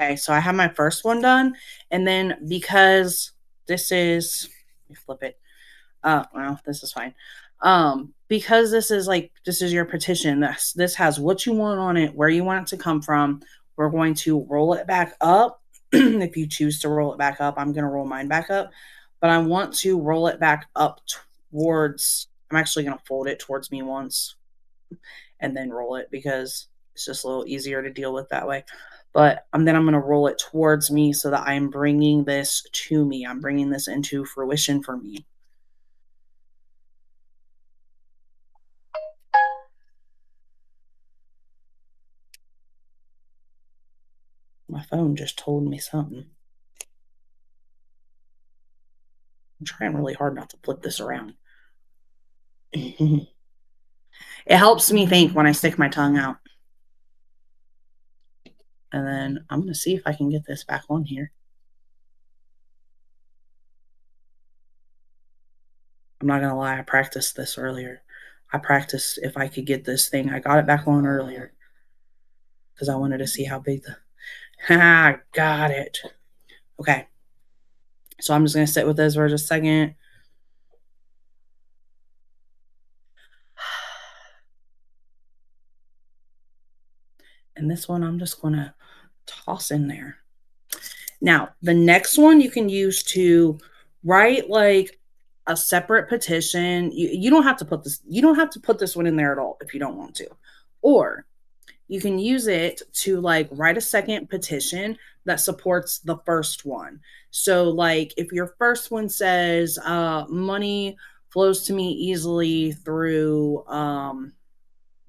Okay, so I have my first one done, and then because this is, let me flip it. Well, this is fine. Because this is your petition. This has what you want on it, where you want it to come from. We're going to roll it back up. If you choose to roll it back up, I'm going to roll mine back up, but I want to roll it back up towards. I'm actually going to fold it towards me once and then roll it because it's just a little easier to deal with that way. But then I'm going to roll it towards me so that I'm bringing this to me. I'm bringing this into fruition for me. My phone just told me something. I'm trying really hard not to flip this around. It helps me think when I stick my tongue out. And then I'm going to see if I can get this back on here. I'm not going to lie, I practiced this earlier. I practiced if I could get this thing. I got it back on earlier because I wanted to see how big the. I got it. Okay. So I'm just going to sit with this for just a second. And this one I'm just going to toss in there. Now, the next one you can use to write like a separate petition. You don't have to put this, you don't have to put this one in there at all if you don't want to. Or you can use it to like write a second petition that supports the first one. So like if your first one says money flows to me easily through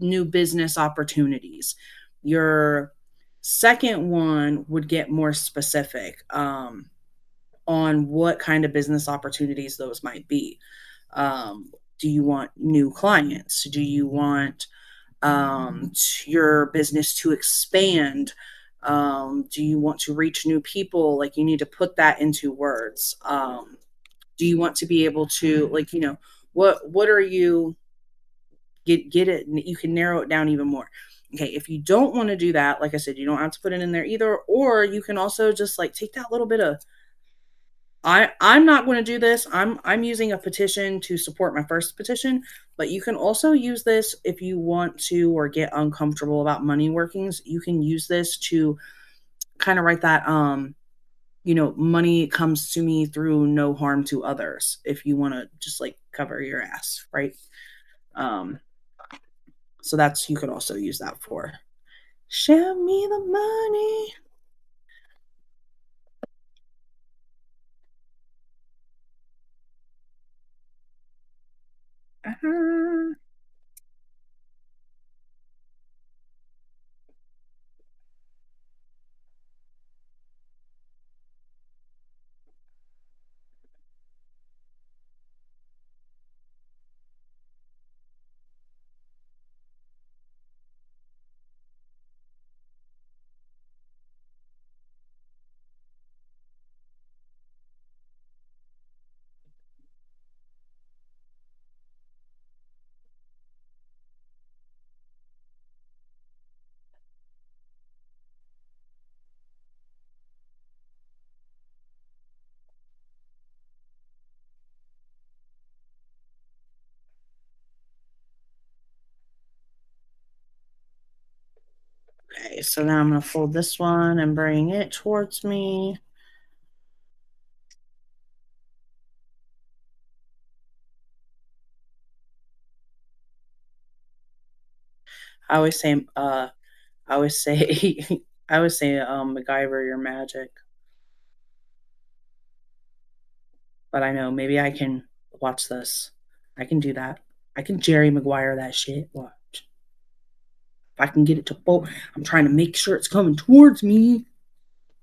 new business opportunities, your second one would get more specific on what kind of business opportunities those might be. Do you want new clients? Do you want your business to expand? Do you want to reach new people? Like you need to put that into words. Do you want to be able to like, what are you get it? You can narrow it down even more. Okay, if you don't want to do that, like I said, you don't have to put it in there either, or you can also just like take that little bit of I'm not going to do this. I'm using a petition to support my first petition, but you can also use this if you want to or get uncomfortable about money workings. You can use this to kind of write that money comes to me through no harm to others if you want to just like cover your ass, right? Um so that's you can also use that for. Show me the money. Uh-huh. Okay, so now I'm going to fold this one and bring it towards me. I always say, I always say, I always say, MacGyver, your magic. But I know maybe I can watch this. I can do that. I can Jerry Maguire that shit. Watch. If I can get it to fold, I'm trying to make sure it's coming towards me.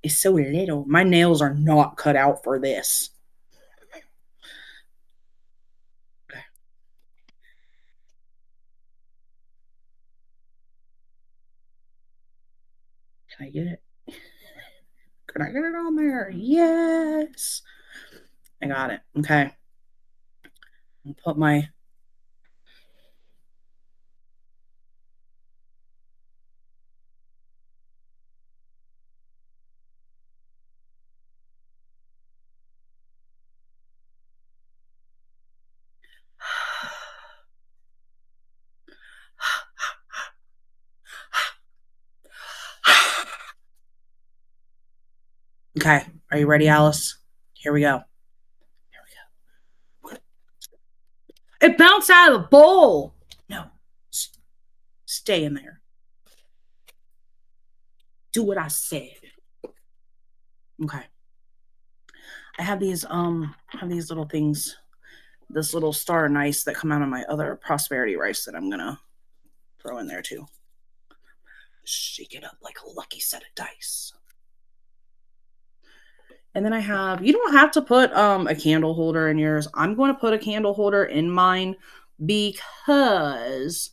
It's so little. My nails are not cut out for this. Okay. Can I get it? Can I get it on there? Yes. I got it. Okay. I'll put my Okay, are you ready, Alice? Here we go. Here we go. It bounced out of the bowl. No, stay in there. Do what I said. Okay. I have these little things, this little star nice that come out of my other prosperity rice that I'm gonna throw in there too. Shake it up like a lucky set of dice. And then I have, you don't have to put a candle holder in yours. I'm going to put a candle holder in mine because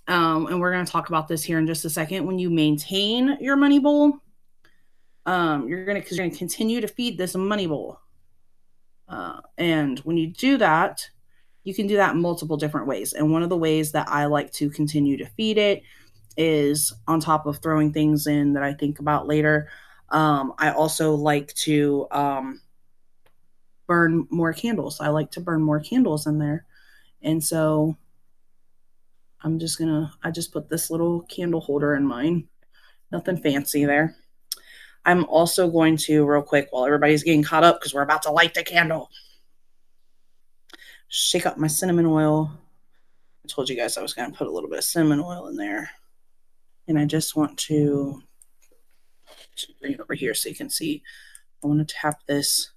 and we're going to talk about this here in just a second. When you maintain your money bowl, you're going to continue to feed this money bowl. And when you do that, you can do that in multiple different ways. And one of the ways that I like to continue to feed it is on top of throwing things in that I think about later. I also like to burn more candles. I like to burn more candles in there. And so I just put this little candle holder in mine. Nothing fancy there. I'm also going to, real quick, while everybody's getting caught up, because we're about to light the candle, shake up my cinnamon oil. I told you guys I was going to put a little bit of cinnamon oil in there. And I just want to bring it over here so you can see. I want to tap this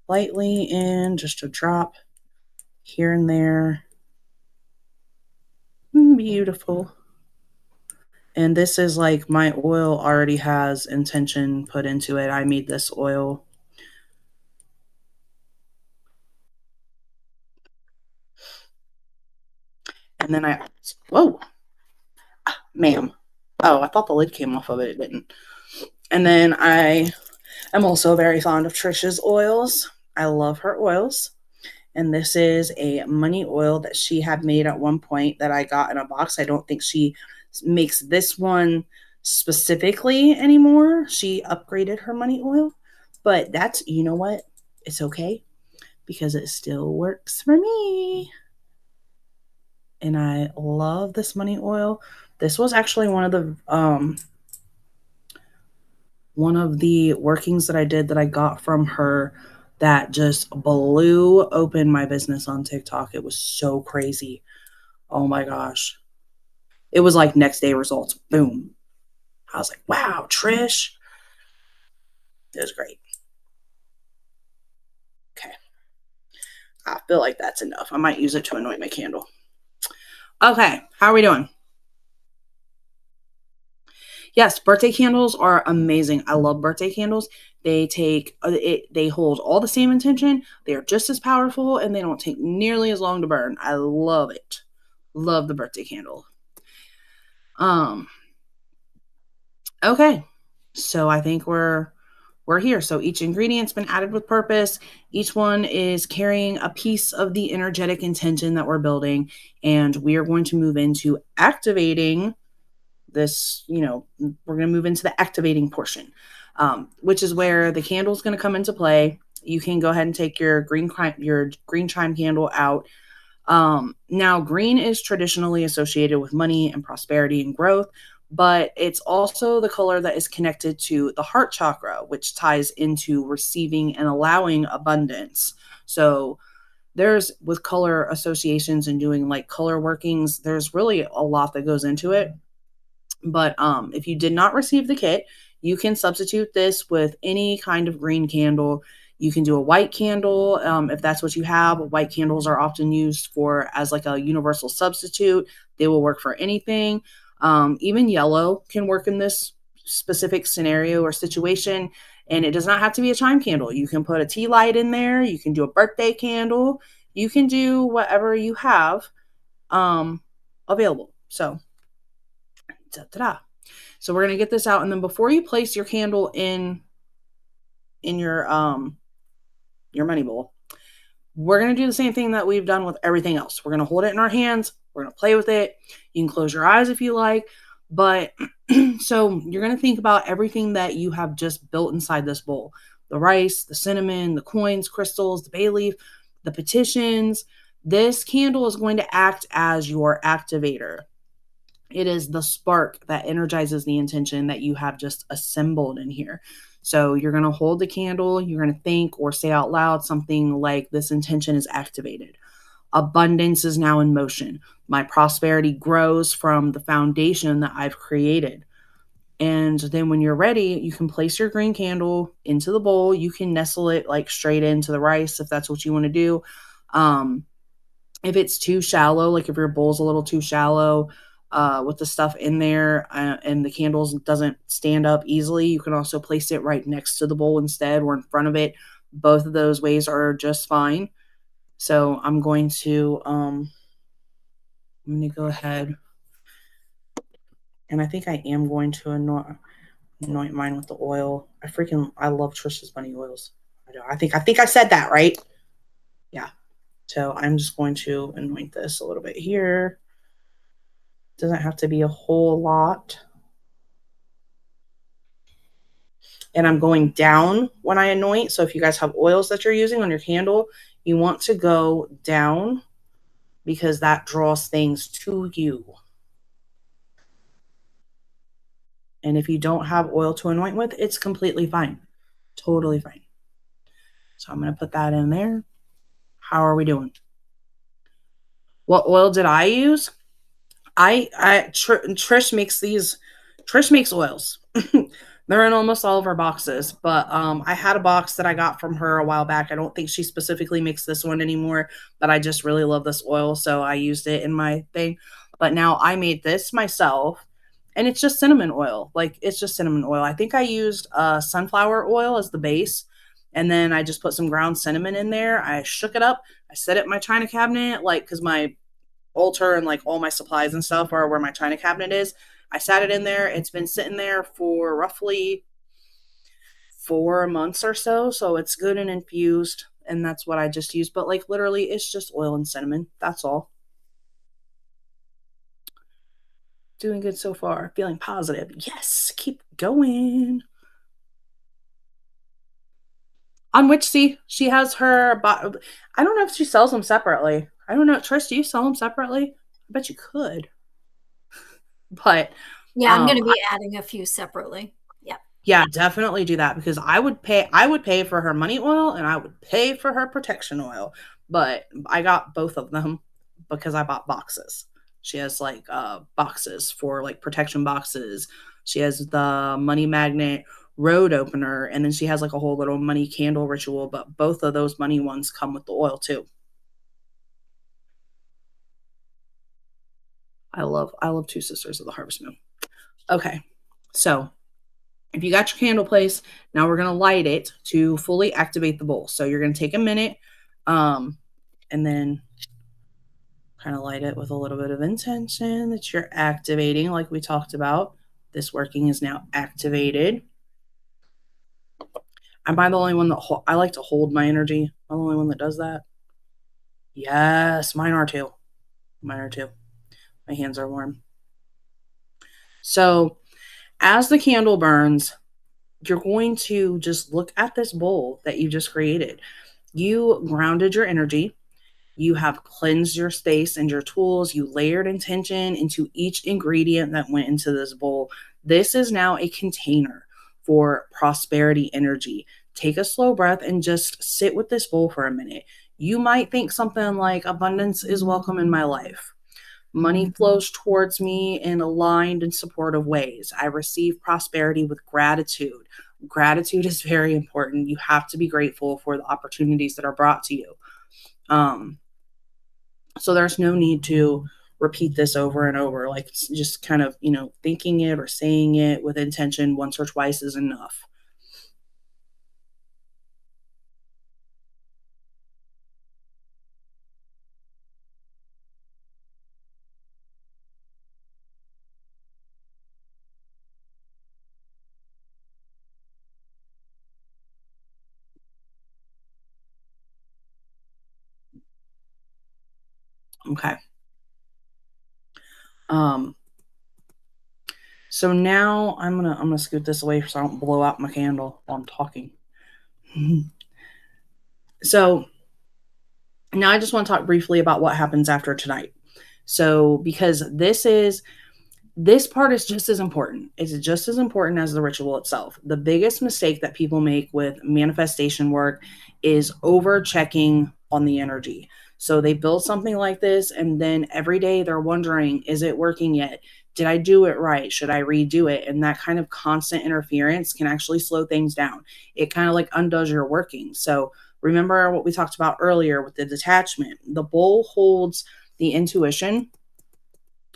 lightly in, just a drop here and there. Beautiful. And this is like my oil already has intention put into it. I made this oil. And then whoa, ma'am. Oh, I thought the lid came off of it. It didn't. And then I am also very fond of Trisha's oils. I love her oils. And this is a money oil that she had made at one point that I got in a box. I don't think she makes this one specifically anymore. She upgraded her money oil, but that's, you know what? It's okay because it still works for me. And I love this money oil. This was actually one of the workings that I did that I got from her that just blew open my business on TikTok. It was so crazy. Oh my gosh. It was like next day results. Boom. I was like, wow, Trish. It was great. Okay. I feel like that's enough. I might use it to anoint my candle. Okay. How are we doing? Yes, birthday candles are amazing. I love birthday candles. They hold all the same intention. They are just as powerful and they don't take nearly as long to burn. I love it. Love the birthday candle. Okay. So I think we're here. So each ingredient's been added with purpose. Each one is carrying a piece of the energetic intention that we're building, and we are going to move into activating this. We're going to move into the activating portion, which is where the candle is going to come into play. You can go ahead and take your green chime candle out. Now, green is traditionally associated with money and prosperity and growth, but it's also the color that is connected to the heart chakra, which ties into receiving and allowing abundance. So there's, with color associations and doing like color workings, there's really a lot that goes into it. But if you did not receive the kit, you can substitute this with any kind of green candle. You can do a white candle if that's what you have. White candles are often used as like a universal substitute. They will work for anything. Even yellow can work in this specific scenario or situation. And it does not have to be a chime candle. You can put a tea light in there. You can do a birthday candle. You can do whatever you have available. So, ta-da. So we're going to get this out. And then before you place your candle in your money bowl, we're going to do the same thing that we've done with everything else. We're going to hold it in our hands. We're going to play with it. You can close your eyes if you like. But so you're going to think about everything that you have just built inside this bowl. The rice, the cinnamon, the coins, crystals, the bay leaf, the petitions. This candle is going to act as your activator. It is the spark that energizes the intention that you have just assembled in here. So you're going to hold the candle, you're going to think or say out loud something like, this intention is activated. Abundance is now in motion. My prosperity grows from the foundation that I've created. And then when you're ready, you can place your green candle into the bowl. You can nestle it like straight into the rice if that's what you want to do. If it's too shallow, like if your bowl's a little too shallow with the stuff in there and the candles doesn't stand up easily, you can also place it right next to the bowl instead or in front of it. Both of those ways are just fine. So I'm going to go ahead, and I think I am going to anoint mine with the oil. I love Trisha's bunny oils. I think I said that right. Yeah. So I'm just going to anoint this a little bit here. Doesn't have to be a whole lot. And I'm going down when I anoint. So if you guys have oils that you're using on your candle, you want to go down because that draws things to you. And if you don't have oil to anoint with, it's completely fine. Totally fine. So I'm going to put that in there. How are we doing? What oil did I use? Trish makes these. Trish makes oils. They're in almost all of her boxes, but I had a box that I got from her a while back. I don't think she specifically makes this one anymore, but I just really love this oil, so I used it in my thing. But now I made this myself, and it's just cinnamon oil. Like, it's just cinnamon oil. I think I used sunflower oil as the base, and then I just put some ground cinnamon in there. I shook it up. I set it in my china cabinet, like, because my altar and like all my supplies and stuff are where my china cabinet is. I sat it in there. It's been sitting there for roughly 4 months or so. So it's good and infused. And that's what I just used. But like literally, it's just oil and cinnamon. That's all. Doing good so far. Feeling positive. Yes. Keep going. On Witchsea, she has her. I don't know if she sells them separately. I don't know. Trish, do you sell them separately? I bet you could. But yeah, I'm going to be adding a few separately. Yeah. Yeah, definitely do that because I would pay for her money oil and I would pay for her protection oil. But I got both of them because I bought boxes. She has like boxes for like protection boxes. She has the money magnet road opener, and then she has like a whole little money candle ritual, but both of those money ones come with the oil too. I love Two Sisters of the Harvest Moon. Okay. So if you got your candle placed, now we're going to light it to fully activate the bowl. So you're going to take a minute and then kind of light it with a little bit of intention that you're activating, like we talked about. This working is now activated. Am I the only one that I like to hold my energy? I'm the only one that does that. Yes, mine are too. Mine are too. My hands are warm. So as the candle burns, you're going to just look at this bowl that you just created. You grounded your energy. You have cleansed your space and your tools. You layered intention into each ingredient that went into this bowl. This is now a container for prosperity energy. Take a slow breath and just sit with this bowl for a minute. You might think something like, abundance is welcome in my life. Money flows towards me in aligned and supportive ways. I receive prosperity with gratitude. Gratitude is very important. You have to be grateful for the opportunities that are brought to you. So there's no need to repeat this over and over. Like, just kind of, thinking it or saying it with intention once or twice is enough. Okay. So now I'm gonna scoot this away so I don't blow out my candle while I'm talking. So now I just want to talk briefly about what happens after tonight. So because this is This part is just as important. It's just as important as the ritual itself. The biggest mistake that people make with manifestation work is over checking on the energy. So they build something like this, and then every day they're wondering, is it working yet? Did I do it right? Should I redo it? And that kind of constant interference can actually slow things down. It kind of like undoes your working. So remember what we talked about earlier with the detachment. The bowl holds the intuition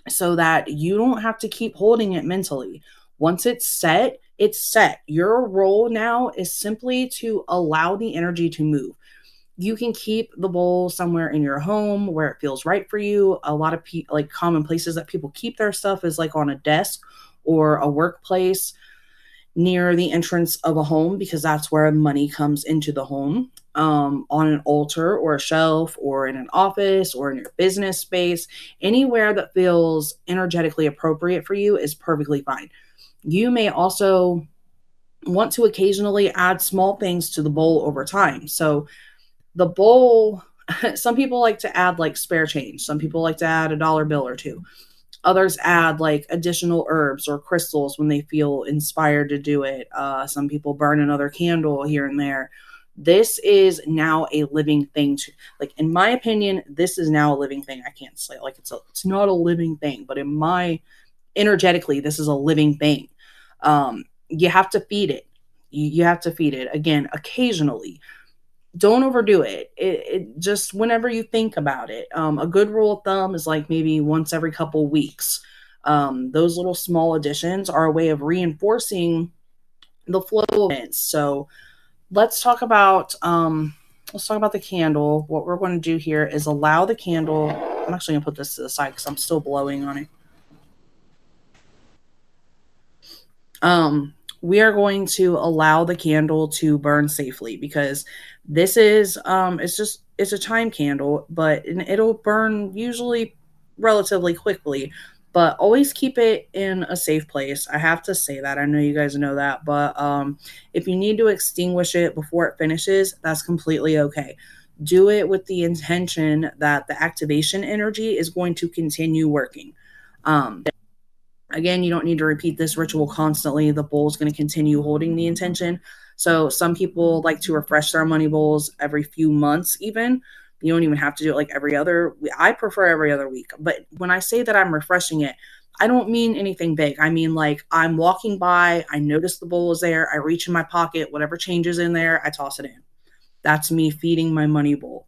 so that you don't have to keep holding it mentally. Once it's set, it's set. Your role now is simply to allow the energy to move. You can keep the bowl somewhere in your home where it feels right for you. A lot of people, like common places that people keep their stuff, is like on a desk or a workplace near the entrance of a home, because that's where money comes into the home, on an altar or a shelf or in an office or in your business space. Anywhere that feels energetically appropriate for you is perfectly fine. You may also want to occasionally add small things to the bowl over time. So the bowl, some people like to add like spare change, some people like to add a dollar bill or two. Others add like additional herbs or crystals when they feel inspired to do it. Some people burn another candle here and there. This is now a living thing. Like in my opinion, this is now a living thing. I can't say like it's not a living thing, but in my energetically, this is a living thing. You have to feed it. You have to feed it again occasionally. Don't overdo it. Just whenever you think about it. A good rule of thumb is like maybe once every couple weeks. Those little small additions are a way of reinforcing the flow of events. So let's talk about the candle. What we're going to do here is allow the candle. I'm actually going to put this to the side because I'm still blowing on it. We are going to allow the candle to burn safely, because this is it's a time candle, but it'll burn usually relatively quickly. But always keep it in a safe place. I have to say that. I know you guys know that, but if you need to extinguish it before it finishes, that's completely okay. Do it with the intention that the activation energy is going to continue working. Um, Again, you don't need to repeat this ritual constantly. The bowl is going to continue holding the intention. So some people like to refresh their money bowls every few months, even. You don't even have to do it like every other. I prefer every other week. But when I say that I'm refreshing it, I don't mean anything big. I mean, like, I'm walking by, I notice the bowl is there, I reach in my pocket, whatever changes in there, I toss it in. That's me feeding my money bowl.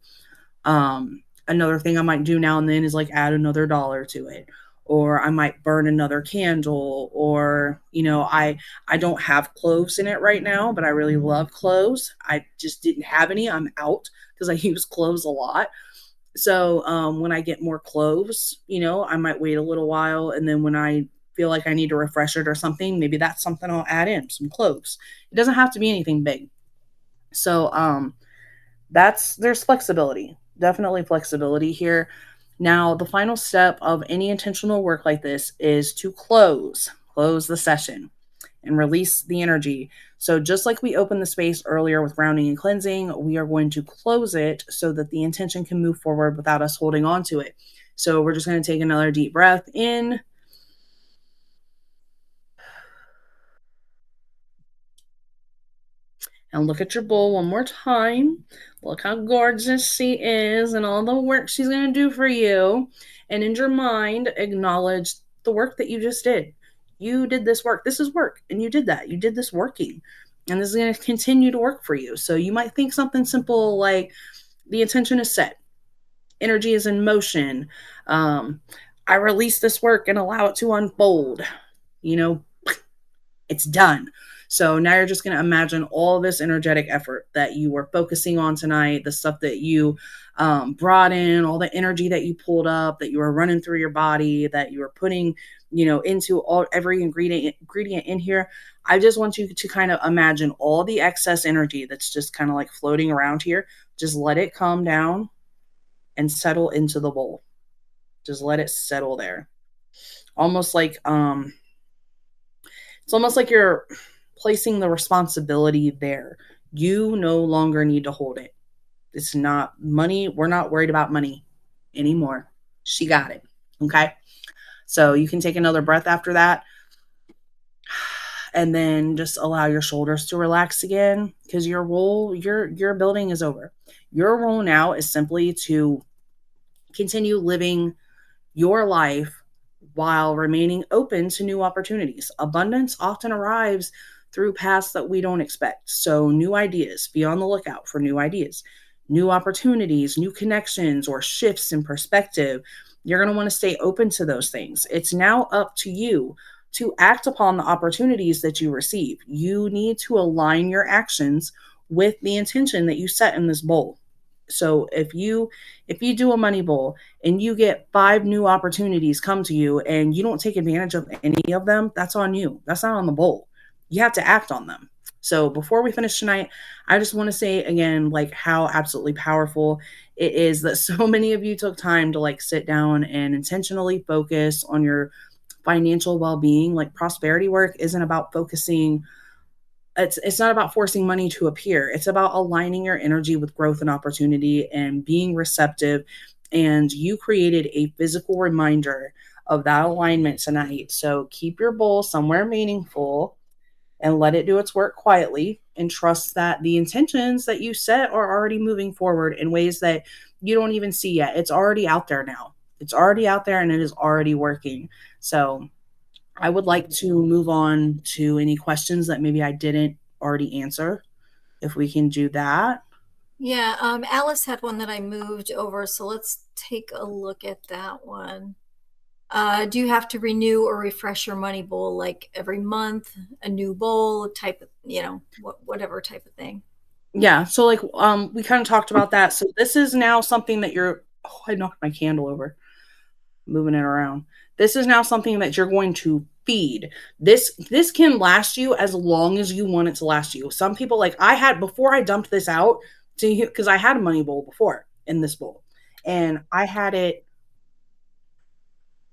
Another thing I might do now and then is like add another dollar to it, or I might burn another candle, or I don't have cloves in it right now, but I really love cloves. I just didn't have any. I'm out because I use cloves a lot. So when I get more cloves, I might wait a little while, and then when I feel like I need to refresh it or something, maybe that's something I'll add in, some cloves. It doesn't have to be anything big. So there's flexibility, definitely flexibility here. Now, the final step of any intentional work like this is to close the session and release the energy. So just like we opened the space earlier with grounding and cleansing, we are going to close it so that the intention can move forward without us holding on to it. So we're just going to take another deep breath in. And look at your bowl one more time. Look how gorgeous she is and all the work she's going to do for you. And in your mind, acknowledge the work that you just did. You did this work. This is work. And you did that. You did this working. And this is going to continue to work for you. So you might think something simple like the intention is set, energy is in motion. I release this work and allow it to unfold. You know, it's done. So now you're just going to imagine all this energetic effort that you were focusing on tonight, the stuff that you brought in, all the energy that you pulled up, that you were running through your body, that you were putting, into every ingredient in here. I just want you to kind of imagine all the excess energy that's just kind of like floating around here. Just let it calm down and settle into the bowl. Just let it settle there. Almost like it's almost like you're placing the responsibility there. You no longer need to hold it. It's not money. We're not worried about money anymore. She got it. Okay. So you can take another breath after that, and then just allow your shoulders to relax again, because your building is over. Your role now is simply to continue living your life while remaining open to new opportunities. Abundance often arrives through paths that we don't expect. So, new ideas, be on the lookout for new ideas, new opportunities, new connections, or shifts in perspective. You're going to want to stay open to those things. It's now up to you to act upon the opportunities that you receive. You need to align your actions with the intention that you set in this bowl. So if you do a money bowl and you get 5 new opportunities come to you and you don't take advantage of any of them, that's on you. That's not on the bowl. You have to act on them. So before we finish tonight, I just want to say again, like, how absolutely powerful it is that so many of you took time to like sit down and intentionally focus on your financial well-being. Like, prosperity work isn't about focusing, it's not about forcing money to appear. It's about aligning your energy with growth and opportunity and being receptive. And you created a physical reminder of that alignment tonight. So keep your bowl somewhere meaningful and let it do its work quietly, and trust that the intentions that you set are already moving forward in ways that you don't even see yet. It's already out there now. It's already out there and it is already working. So I would like to move on to any questions that maybe I didn't already answer, if we can do that. Yeah, Alice had one that I moved over, so let's take a look at that one. Do you have to renew or refresh your money bowl like every month, a new bowl type of, whatever type of thing? Yeah, so like we kind of talked about that. So this is now something that you're, oh, I knocked my candle over, moving it around. This is now something that you're going to feed. This can last you as long as you want it to last you. Some people, like I had before I dumped this out to, because I had a money bowl before in this bowl, and I had it,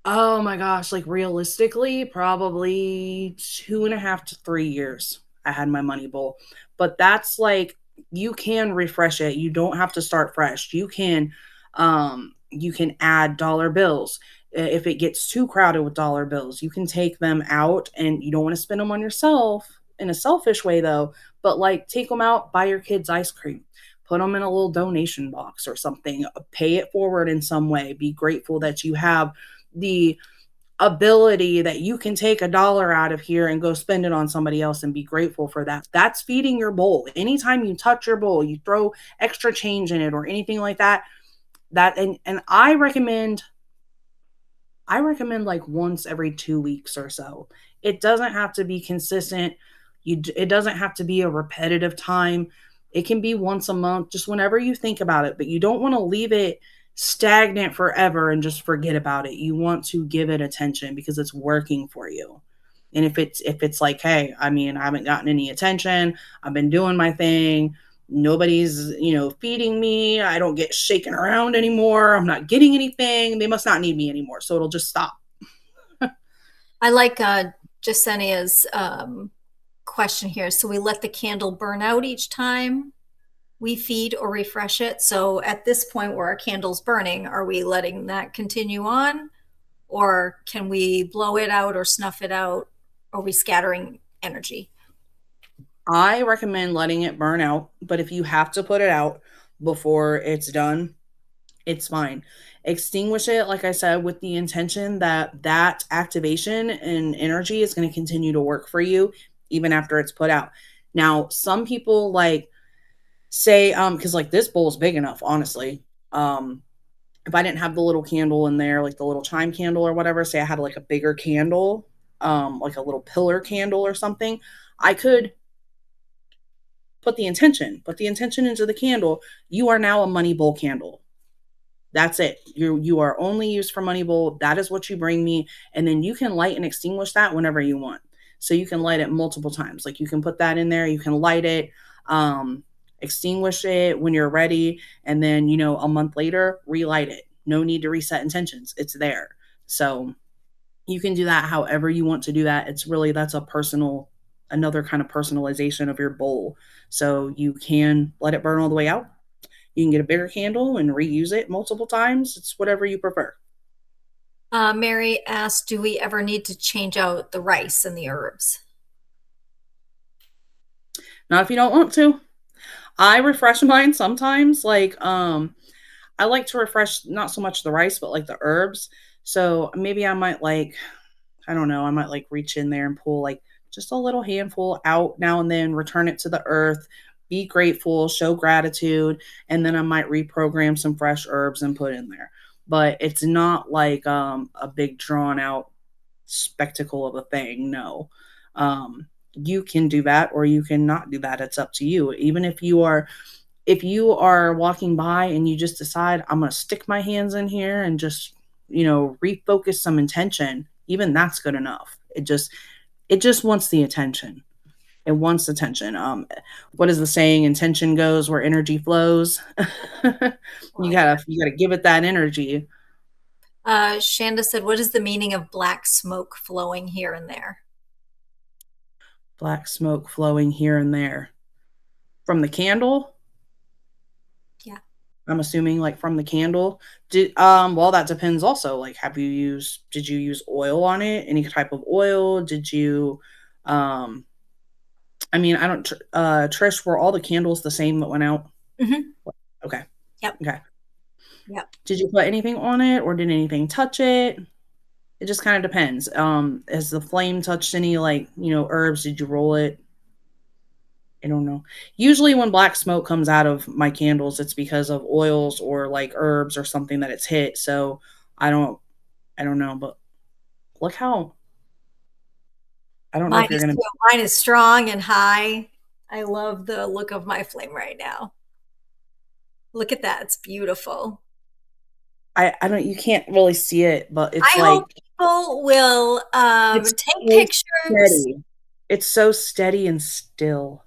oh my gosh, like realistically, probably 2.5 to 3 years I had my money bowl. But that's like, you can refresh it. You don't have to start fresh. You can add dollar bills. If it gets too crowded with dollar bills, you can take them out, and you don't want to spend them on yourself in a selfish way though, but like take them out, buy your kids ice cream. Put them in a little donation box or something, pay it forward in some way. Be grateful that you have the ability that you can take $1 out of here and go spend it on somebody else, and be grateful for that. That's feeding your bowl. Anytime you touch your bowl, you throw extra change in it or anything like that. And I recommend like once every 2 weeks or so. It doesn't have to be consistent. It doesn't have to be a repetitive time. It can be once a month, just whenever you think about it, but you don't want to leave it stagnant forever and just forget about it. You want to give it attention because it's working for you. And if it's like, hey, I mean, I haven't gotten any attention. I've been doing my thing. Nobody's, feeding me. I don't get shaken around anymore. I'm not getting anything. They must not need me anymore. So it'll just stop. I like Jasenia's question here. So we let the candle burn out each time we feed or refresh it. So at this point where our candle's burning, are we letting that continue on? Or can we blow it out or snuff it out? Are we scattering energy? I recommend letting it burn out, but if you have to put it out before it's done, it's fine. Extinguish it, like I said, with the intention that that activation and energy is going to continue to work for you even after it's put out. Now, some people like say, because like this bowl is big enough, honestly. If I didn't have the little candle in there, like the little chime candle or whatever, say I had like a bigger candle, like a little pillar candle or something, I could put the intention into the candle. You are now a money bowl candle. That's it. You are only used for money bowl. That is what you bring me. And then you can light and extinguish that whenever you want. So you can light it multiple times. Like you can put that in there, you can light it, extinguish it when you're ready, and then, a month later, relight it. No need to reset intentions. It's there. So you can do that however you want to do that. It's really, that's another kind of personalization of your bowl. So you can let it burn all the way out. You can get a bigger candle and reuse it multiple times. It's whatever you prefer. Mary asked, do we ever need to change out the rice and the herbs? Not if you don't want to. I refresh mine sometimes. I like to refresh not so much the rice, but like the herbs. So maybe I might like, I don't know, I might like reach in there and pull like just a little handful out now and then, return it to the earth, be grateful, show gratitude, and then I might reprogram some fresh herbs and put in there. But it's not like a big drawn out spectacle of a thing. No. You can do that or you can not do that. It's up to you. Even if you are walking by and you just decide I'm going to stick my hands in here and just, refocus some intention, even that's good enough. It just wants the attention. It wants attention. What is the saying? Intention goes where energy flows. Well, You gotta give it that energy. Shanda said, what is the meaning of black smoke flowing here and there? Black smoke flowing here and there from the candle. Yeah. I'm assuming like from the candle. Well, that depends also. Like, did you use oil on it? Any type of oil? Did you um I mean, I don't Trish, were all the candles the same that went out? Hmm. Okay. Yep. Okay. Yep. Did you put anything on it or did anything touch it? It just kind of depends. Has the flame touched any like, herbs? Did you roll it? I don't know. Usually when black smoke comes out of my candles, it's because of oils or like herbs or something that it's hit. So I don't I don't know, but look how I don't know Mine if you're is gonna too. Mine is strong and high. I love the look of my flame right now. Look at that. It's beautiful. I don't you can't really see it, but it's I hope like people will it's take so pictures. steady. It's so steady and still.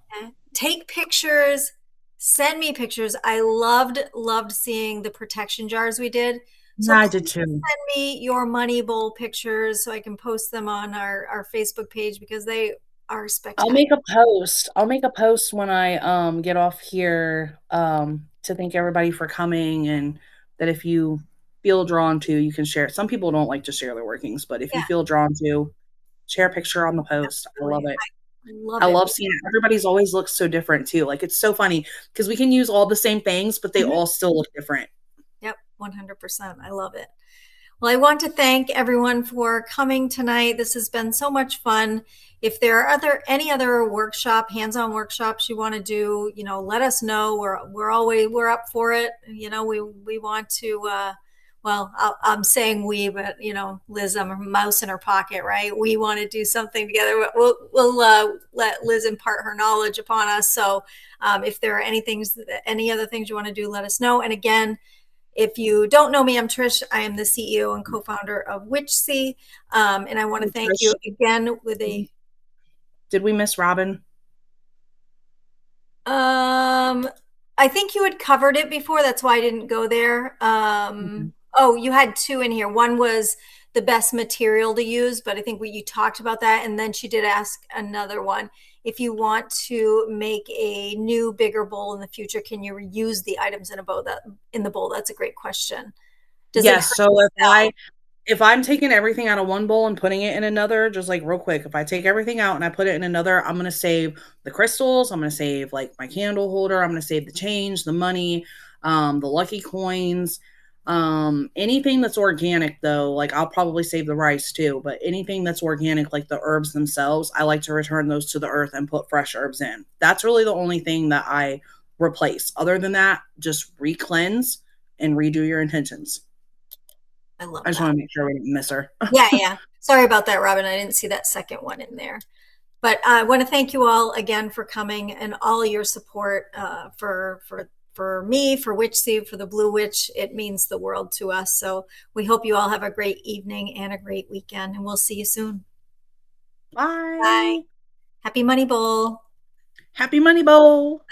Take pictures. Send me pictures. I loved seeing the protection jars we did. So Yeah, I please did too. send me your money bowl pictures so I can post them on our Facebook page because they are I'll spectacular. make a post. I'll make a post when I get off here to thank everybody for coming, and that if you feel drawn to, you can share it. Some people don't like to share their workings, but if Yeah, you feel drawn to, share a picture on the post. I love absolutely. it. Love I it. love seeing it. Everybody's always looks so different too. Like it's so funny because we can use all the same things, but they Mhm. all still look different. Yep, 100%. I love it. Well, I want to thank everyone for coming tonight. This has been so much fun. If there are any other hands-on workshops you want to do, let us know. We're up for it. We want to. Well, I'm saying we, but Liz, I'm a mouse in her pocket, right? We want to do something together. We'll let Liz impart her knowledge upon us. So, if there are any other things you want to do, let us know. And again, if you don't know me, I'm Trish. I am the CEO and co-founder of Witchsea. And I want to Hey, thank Trish, you again with a did we miss Robin? um I think you had covered it before. That's why I didn't go there. Okay. Oh, you had two in here. One was the best material to use, but I think you talked about that. And then she did ask another one. If you want to make a new, bigger bowl in the future, can you reuse the items in the bowl? That's a great question. Does it hurt Yes. So to sell? if I'm taking everything out of one bowl and putting it in another, just like real quick, if I take everything out and I put it in another, I'm going to save the crystals. I'm going to save like my candle holder. I'm going to save the change, the money, the lucky coins. Anything that's organic though, like I'll probably save the rice too, but anything that's organic, like the herbs themselves, I like to return those to the earth and put fresh herbs in. That's really the only thing that I replace. Other than that, just re-cleanse and redo your intentions. I love I just that. want to make sure we didn't miss her. Yeah, yeah. Sorry about that, Robin. I didn't see that second one in there. But I want to thank you all again for coming and all your support for me, for Witch Seed, for the Blue Witch. It means the world to us. So we hope you all have a great evening and a great weekend, and we'll see you soon. Bye. Bye. Happy Money Bowl. Happy Money Bowl.